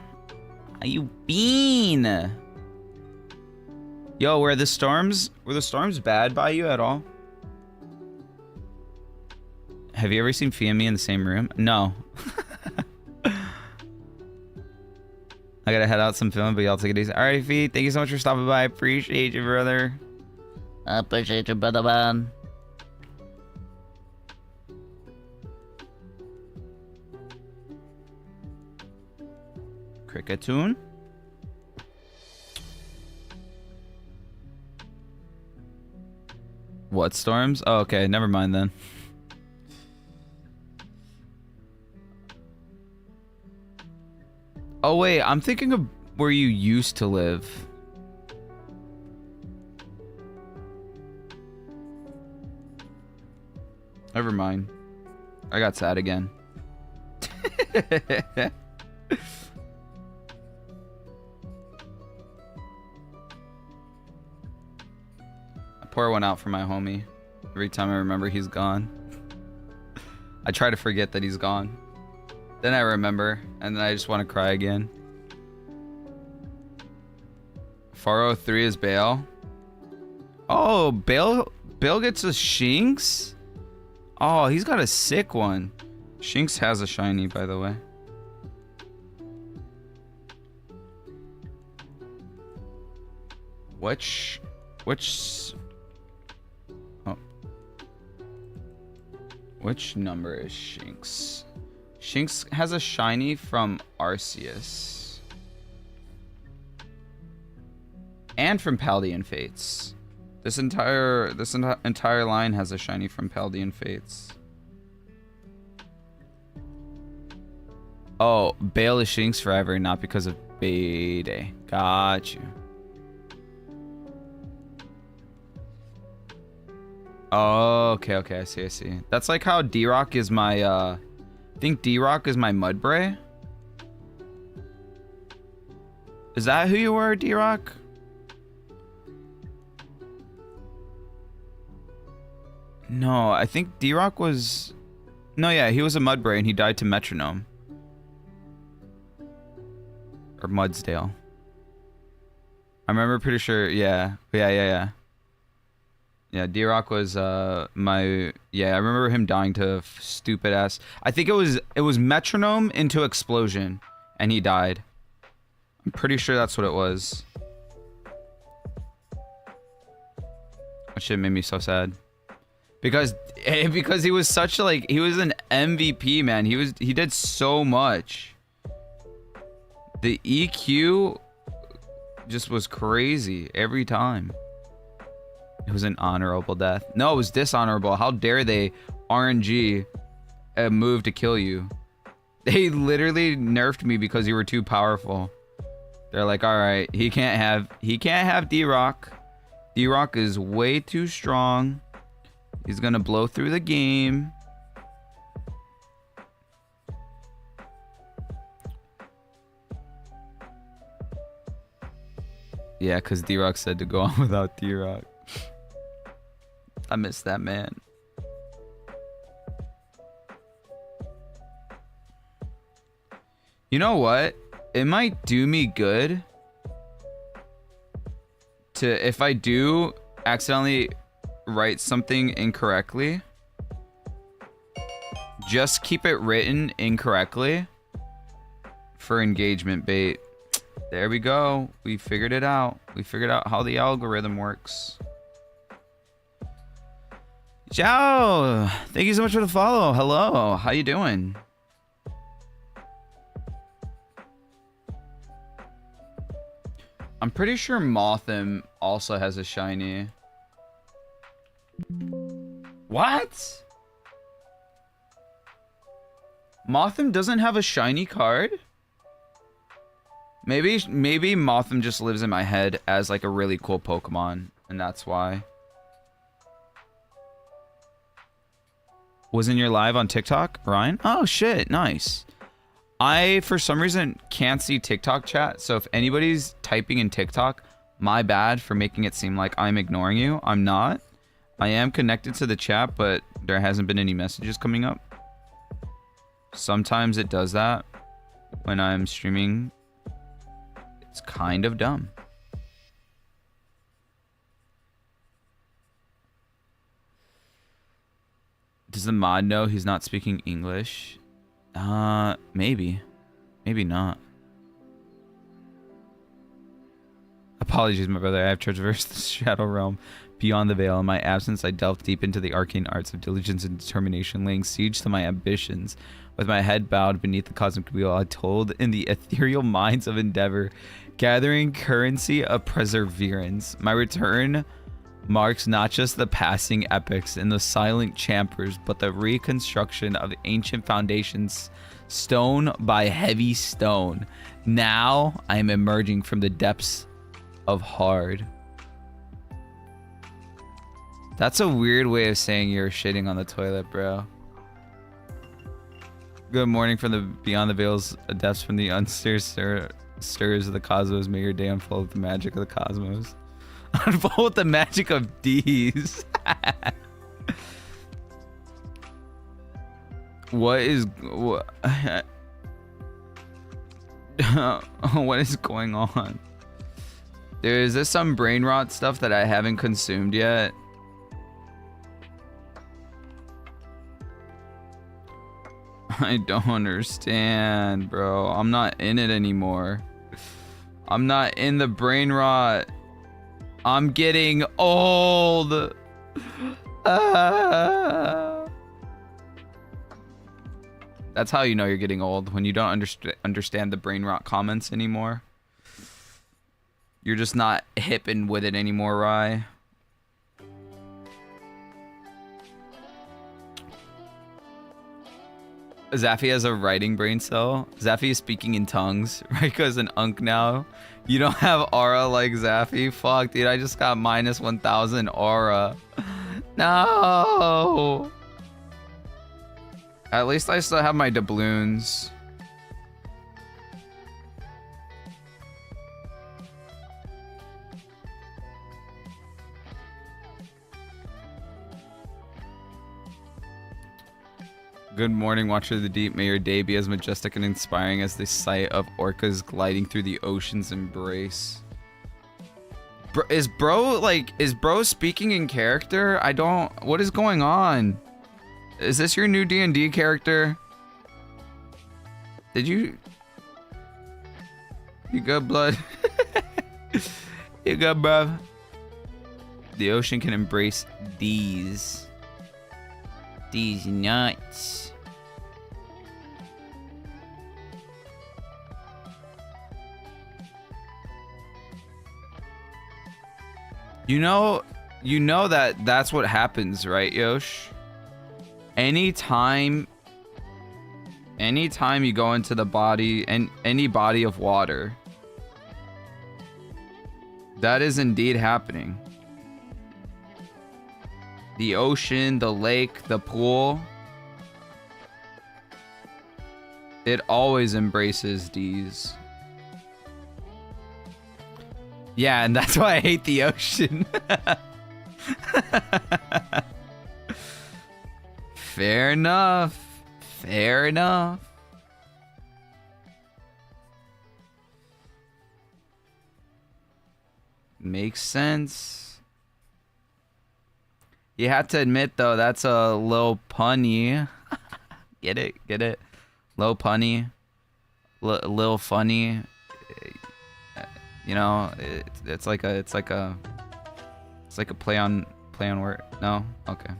How you been? Yo, were the storms bad by you at all? Have you ever seen Fee and me in the same room? No. I gotta head out some film, but y'all take it easy. Alright, Fee, thank you so much for stopping by. I appreciate you, brother. I appreciate you, brother man. Cricketune. What storms? Oh, okay, never mind then. Oh wait, I'm thinking of where you used to live. Never mind. I got sad again. Pour one out for my homie. Every time I remember he's gone. I try to forget that he's gone. Then I remember, and then I just want to cry again. 403 is Bale. Oh, Bale gets a Shinx? Oh, he's got a sick one. Shinx has a shiny, by the way. Which oh, which number is Shinx? Shinx has a shiny from Arceus and from Paldean Fates. This entire line has a shiny from Paldean Fates. Oh, Bale is Shinx forever, not because of Bede. Got you. Oh, okay, I see. That's like how D-Rock is my, I think D-Rock is my Mudbray. Is that who you were, D-Rock? No, I think D-Rock was... No, yeah, he was a Mudbray and he died to Metronome. Or Mudsdale. I remember pretty sure, yeah. Yeah, D-Rock was my... Yeah, I remember him dying to stupid ass... I think it was Metronome into Explosion and he died. I'm pretty sure that's what it was. That shit made me so sad. Because he was such like he was an MVP, man. He did so much. The EQ just was crazy every time. It was an honorable death. No, it was dishonorable. How dare they RNG a move to kill you? They literally nerfed me because you were too powerful. They're like, all right, he can't have D-Rock. D-Rock is way too strong. He's gonna blow through the game. Yeah, because D-Rock said to go on without D-Rock. I miss that man. You know what? It might do me good to, if I do accidentally write something incorrectly, just keep it written incorrectly for engagement bait. There we go. We figured it out. We figured out how the algorithm works. Ciao. Thank you so much for the follow. Hello. How you doing? I'm pretty sure Mothim also has a shiny. What? Mothim doesn't have a shiny card? Maybe Mothim just lives in my head as like a really cool Pokemon, and that's why. Was in your live on TikTok, Ryan? Oh shit, nice. I, for some reason, can't see TikTok chat, so if anybody's typing in TikTok, my bad for making it seem like I'm ignoring you. I'm not. I am connected to the chat, but there hasn't been any messages coming up. Sometimes it does that when I'm streaming. It's kind of dumb. Does the mod know he's not speaking English? Maybe. Maybe not. Apologies, my brother. I have traversed the Shadow Realm beyond the veil. In my absence, I delved deep into the arcane arts of diligence and determination, laying siege to my ambitions. With my head bowed beneath the cosmic wheel, I told in the ethereal mines of endeavor, gathering currency of perseverance. My return marks not just the passing epics and the silent champers, but the reconstruction of ancient foundations, stone by heavy stone. Now I am emerging from the depths of hard. That's a weird way of saying you're shitting on the toilet, bro. Good morning from the beyond the veils, depths from the unstirred stirs of the cosmos. May your day unfold with the magic of the cosmos. Unfold with the magic of D's. What is what is going on? Is this some brain rot stuff that I haven't consumed yet? I don't understand, bro. I'm not in it anymore. I'm not in the brain rot. I'm getting old. That's how you know you're getting old, when you don't understand the brain rot comments anymore. You're just not hipping with it anymore, Rye. Zaffy has a writing brain cell. Zaffy is speaking in tongues. Raiko is an unk now. You don't have aura like Zaffy? Fuck, dude, I just got minus 1,000 aura. No! At least I still have my doubloons. Good morning, Watcher of the Deep. May your day be as majestic and inspiring as the sight of orcas gliding through the ocean's embrace. Is bro speaking in character? I don't... What is going on? Is this your new D&D character? Did you... You good, blood? You good, bruv? The ocean can embrace these nuts. You know that's what happens, right, Yosh? Anytime you go into the body and any body of water, that is indeed happening. The ocean, the lake, the pool, it always embraces these. Yeah, and that's why I hate the ocean. Fair enough. Fair enough. Makes sense. You have to admit, though, that's a little punny. Get it? Get it? Low punny. Little funny. You know, it's like a play on word. No? Okay.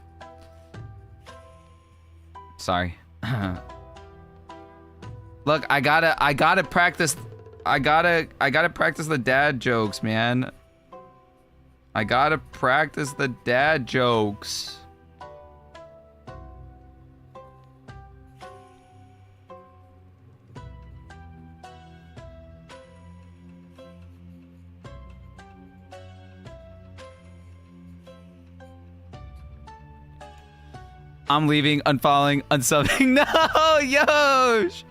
Sorry. Look, I gotta practice. I gotta practice the dad jokes, man. I gotta practice the dad jokes. I'm leaving, unfollowing, unsubbing. No, Yosh!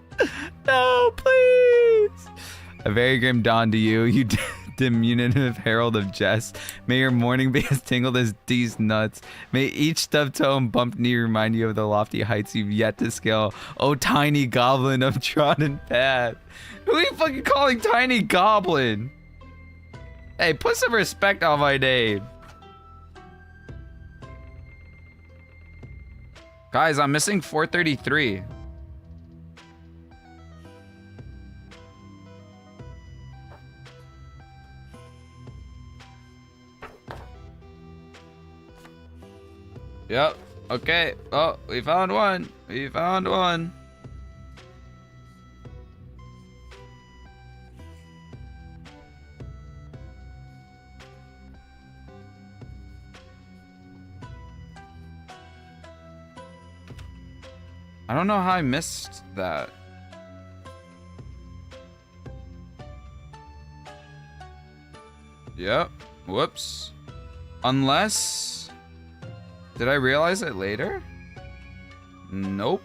No, please! A very grim dawn to you, you diminutive herald of jest. May your morning be as tingled as these nuts. May each stubbed toe and bumped knee remind you of the lofty heights you've yet to scale. Oh, tiny goblin of trodden path. Who are you fucking calling tiny goblin? Hey, put some respect on my name. Guys, I'm missing 433. Yep. Okay. Oh, we found one. We found one. I don't know how I missed that. Yep. Whoops. Unless... Did I realize it later? Nope.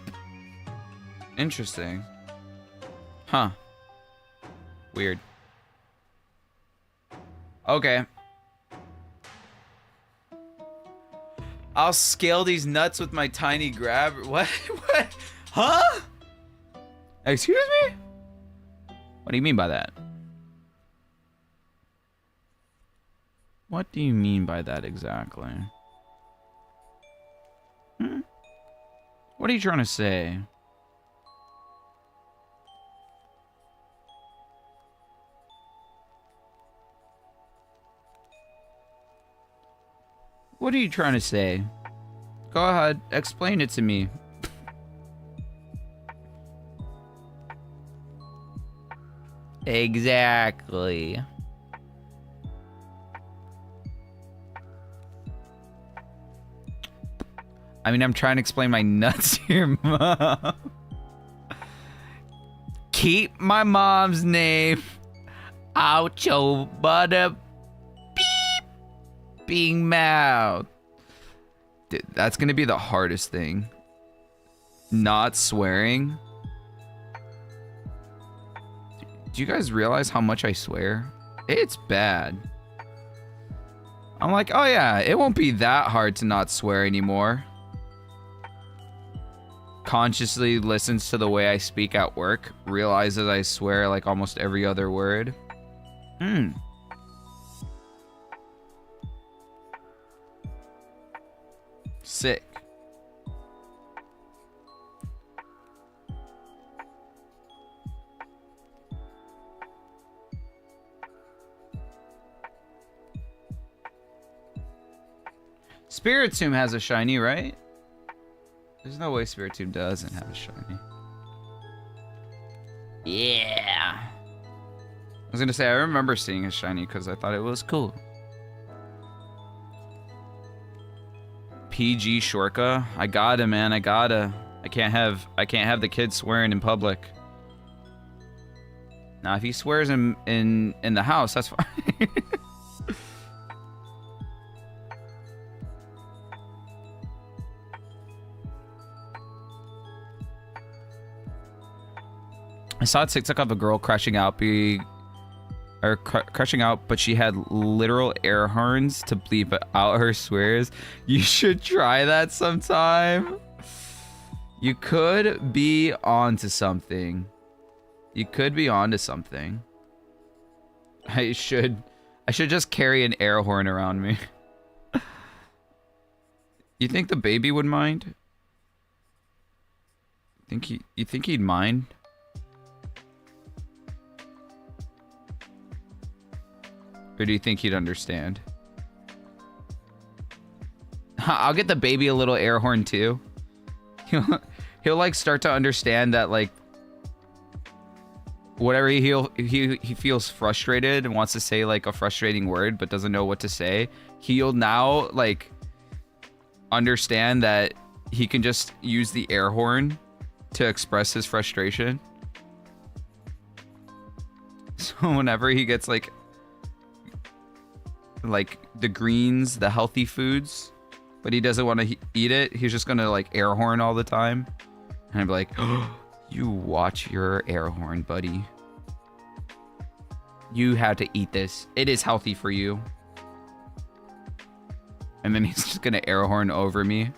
Interesting. Huh. Weird. Okay. I'll scale these nuts with my tiny grab. What? What? Huh? Excuse me? What do you mean by that? What do you mean by that exactly? What are you trying to say? What are you trying to say? Go ahead, explain it to me. Exactly. I mean, I'm trying to explain my nuts here, Mom. Keep my mom's name out your butter being mouth. Dude, that's gonna be the hardest thing. Not swearing. Do you guys realize how much I swear? It's bad. I'm like, oh yeah, it won't be that hard to not swear anymore. Consciously listens to the way I speak at work, realizes I swear like almost every other word. Sick. Spiritomb has a shiny, right? There's no way Spiritomb doesn't have a shiny. Yeah. I was gonna say, I remember seeing a shiny because I thought it was cool. PG Shorka, I gotta, man, I gotta. I can't have the kid swearing in public. Now, if he swears in the house, that's fine. I saw a TikTok of a girl crashing out, but she had literal air horns to bleep out her swears. You should try that sometime. You could be onto something. You could be onto something. I should just carry an air horn around me. You think the baby would mind? You think he'd mind? Or do you think he'd understand? I'll get the baby a little air horn too. He'll like start to understand that like whatever he feels frustrated and wants to say like a frustrating word but doesn't know what to say. He'll now like understand that he can just use the air horn to express his frustration. So whenever he gets like the greens, the healthy foods, but he doesn't want to eat it, he's just gonna like air horn all the time. And I'd be like, oh, you watch your air horn, buddy. You have to eat this. It is healthy for you. And then he's just gonna air horn over me.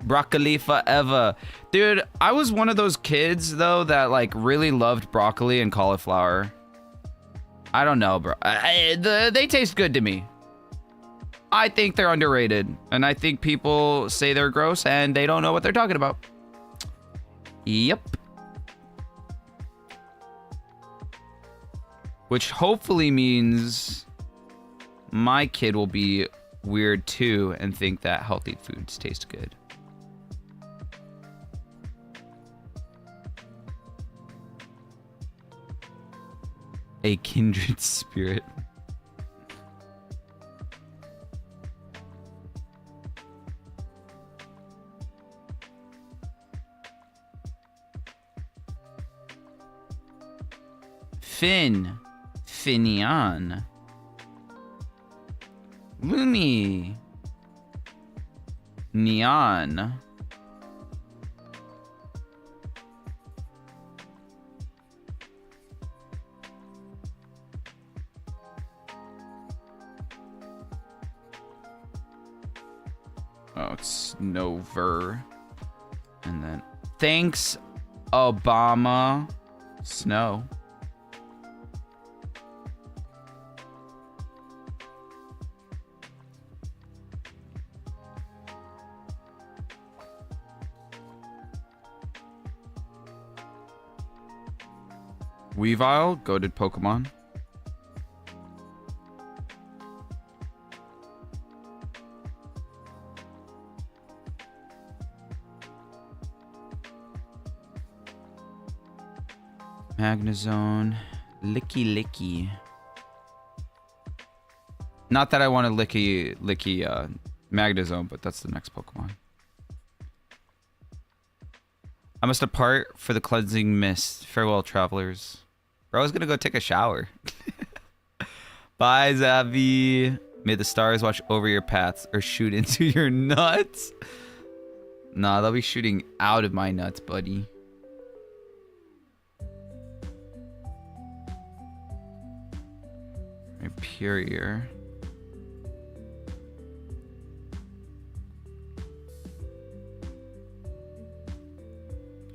Broccoli forever. Dude, I was one of those kids, though, that, like, really loved broccoli and cauliflower. I don't know, bro. They taste good to me. I think they're underrated. And I think people say they're gross and they don't know what they're talking about. Yep. Which hopefully means my kid will be weird, too, and think that healthy foods taste good. A kindred spirit. Finian. Lumi. Neon. Oh, it's Nover. And then, thanks, Obama. Snow. Weavile, goated Pokemon. Magnezone. Licky. Not that I want a Licky Magnezone, but that's the next Pokemon. I must depart for the cleansing mist. Farewell, travelers. Bro, I was gonna go take a shower. Bye, Zavi. May the stars watch over your paths or shoot into your nuts. Nah, they'll be shooting out of my nuts, buddy. Imperior.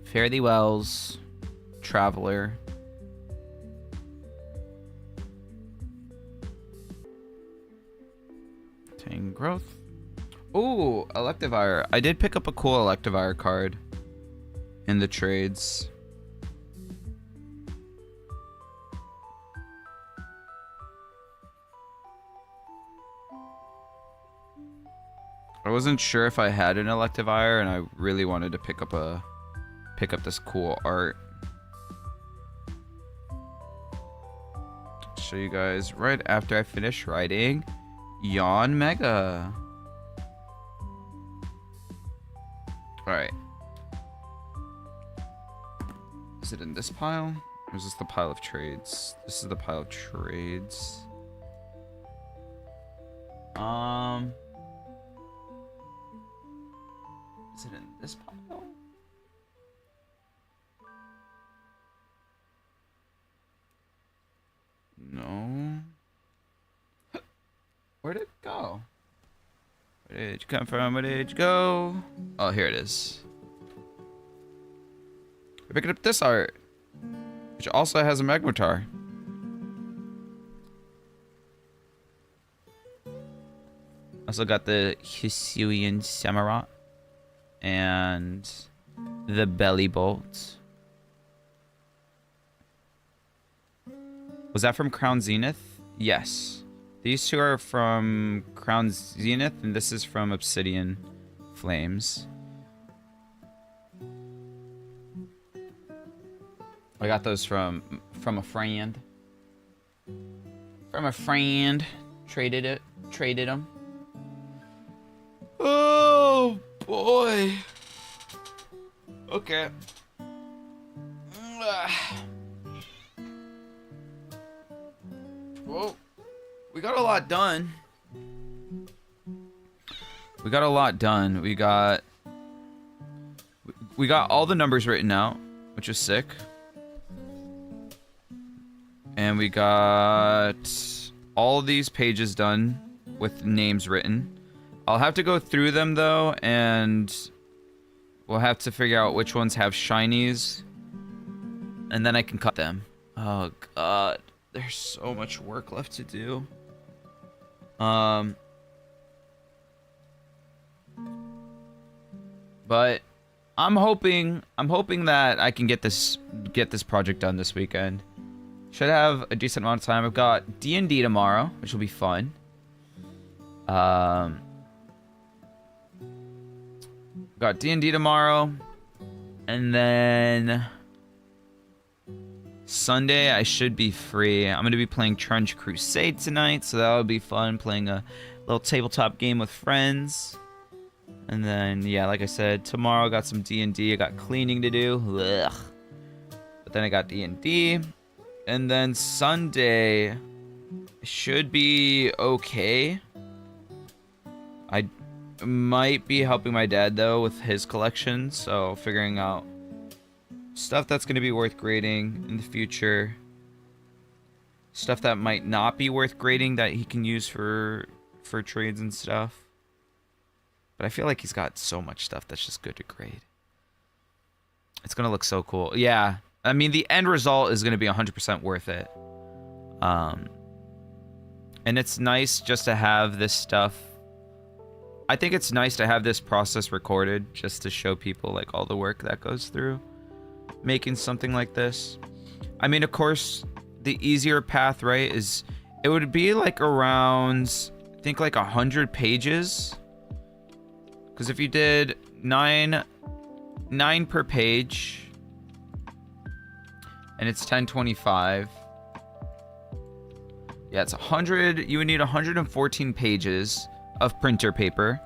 Fare thee wells, traveler. Tangrowth. Ooh, Electivire. I did pick up a cool Electivire card in the trades. I wasn't sure if I had an Electivire, and I really wanted to pick up this cool art. Show you guys right after I finish writing Yawn Mega. Alright. Is it in this pile? Or is this the pile of trades? This is the pile of trades. Is it in this pile? No. Where'd it go? Where did you come from? Where did you go? Oh, here it is. We're picking up this art, which also has a Magnetar. Also got the Hisuian Samurott and the Belly Bolt. Was that from Crown Zenith? Yes. These two are from Crown Zenith, and this is from Obsidian Flames. I got those from a friend. From a friend. Traded them. Oh boy. Okay. Well, we got a lot done. We got all the numbers written out, which is sick. And we got all of these pages done with names written. I'll have to go through them though, and we'll have to figure out which ones have shinies, and then I can cut them. Oh god, there's so much work left to do. But I'm hoping that I can get this project done this weekend. Should have a decent amount of time. I've got D&D tomorrow, which will be fun. Got D&D tomorrow, and then Sunday I should be free. I'm gonna be playing Trench Crusade tonight, so that'll be fun, playing a little tabletop game with friends. And then, yeah, like I said, tomorrow I got some D&D. I got cleaning to do. Ugh. But then I got D&D. And then Sunday should be okay. I might be helping my dad, though, with his collection. So figuring out stuff that's going to be worth grading in the future. Stuff that might not be worth grading that he can use for trades and stuff. But I feel like he's got so much stuff that's just good to grade. It's going to look so cool. Yeah. I mean, the end result is going to be 100% worth it. And it's nice just to have this stuff. I think it's nice to have this process recorded just to show people like all the work that goes through making something like this. I mean, of course, the easier path, right, is it would be like around, I think like 100 pages. Because if you did nine per page, and it's 1025. Yeah, it's 100. You would need 114 pages of printer paper.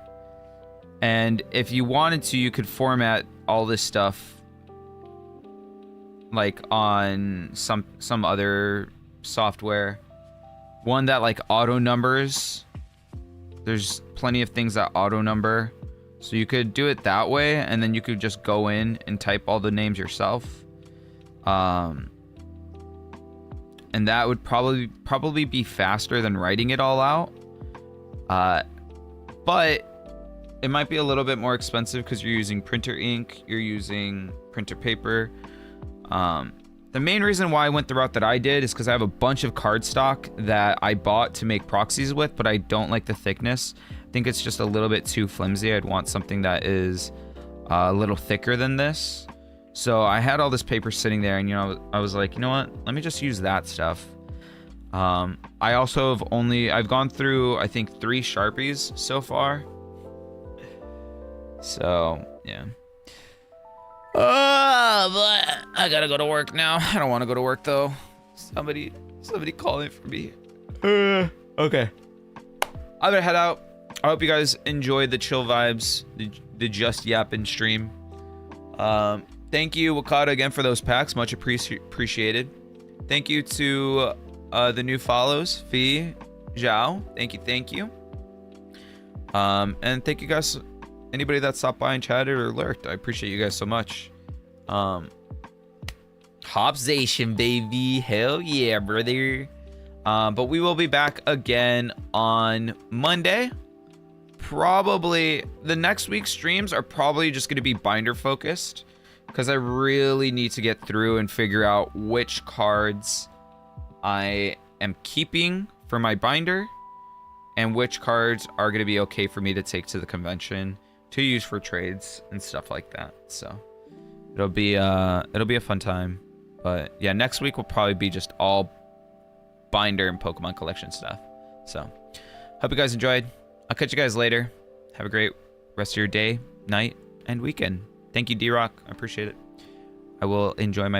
And if you wanted to, you could format all this stuff like on some other software. One that like auto numbers. There's plenty of things that auto number. So you could do it that way, and then you could just go in and type all the names yourself. And that would probably be faster than writing it all out. But it might be a little bit more expensive because you're using printer ink, you're using printer paper. The main reason why I went the route that I did is because I have a bunch of cardstock that I bought to make proxies with, but I don't like the thickness. I think it's just a little bit too flimsy. I'd want something that is a little thicker than this. So I had all this paper sitting there, and I was like, you know what? Let me just use that stuff. I also I've gone through, I think, 3 Sharpies so far. So yeah. But I gotta go to work now. I don't want to go to work though. Somebody calling for me. Okay. I'm gonna head out. I hope you guys enjoyed the chill vibes, the just yapping stream. Thank you, Wakata, again for those packs. Much appreciated. Thank you to the new follows, Fee, Zhao. Thank you. And thank you guys. Anybody that stopped by and chatted or lurked, I appreciate you guys so much. Hopzation, baby. Hell yeah, brother. But we will be back again on Monday. Probably the next week's streams are probably just going to be binder focused, because I really need to get through and figure out which cards I am keeping for my binder and which cards are going to be okay for me to take to the convention to use for trades and stuff like that. So it'll be a fun time. But yeah, next week will probably be just all binder and Pokemon collection stuff. So hope you guys enjoyed. I'll catch you guys later. Have a great rest of your day, night, and weekend. Thank you, D-Rock. I appreciate it. I will enjoy my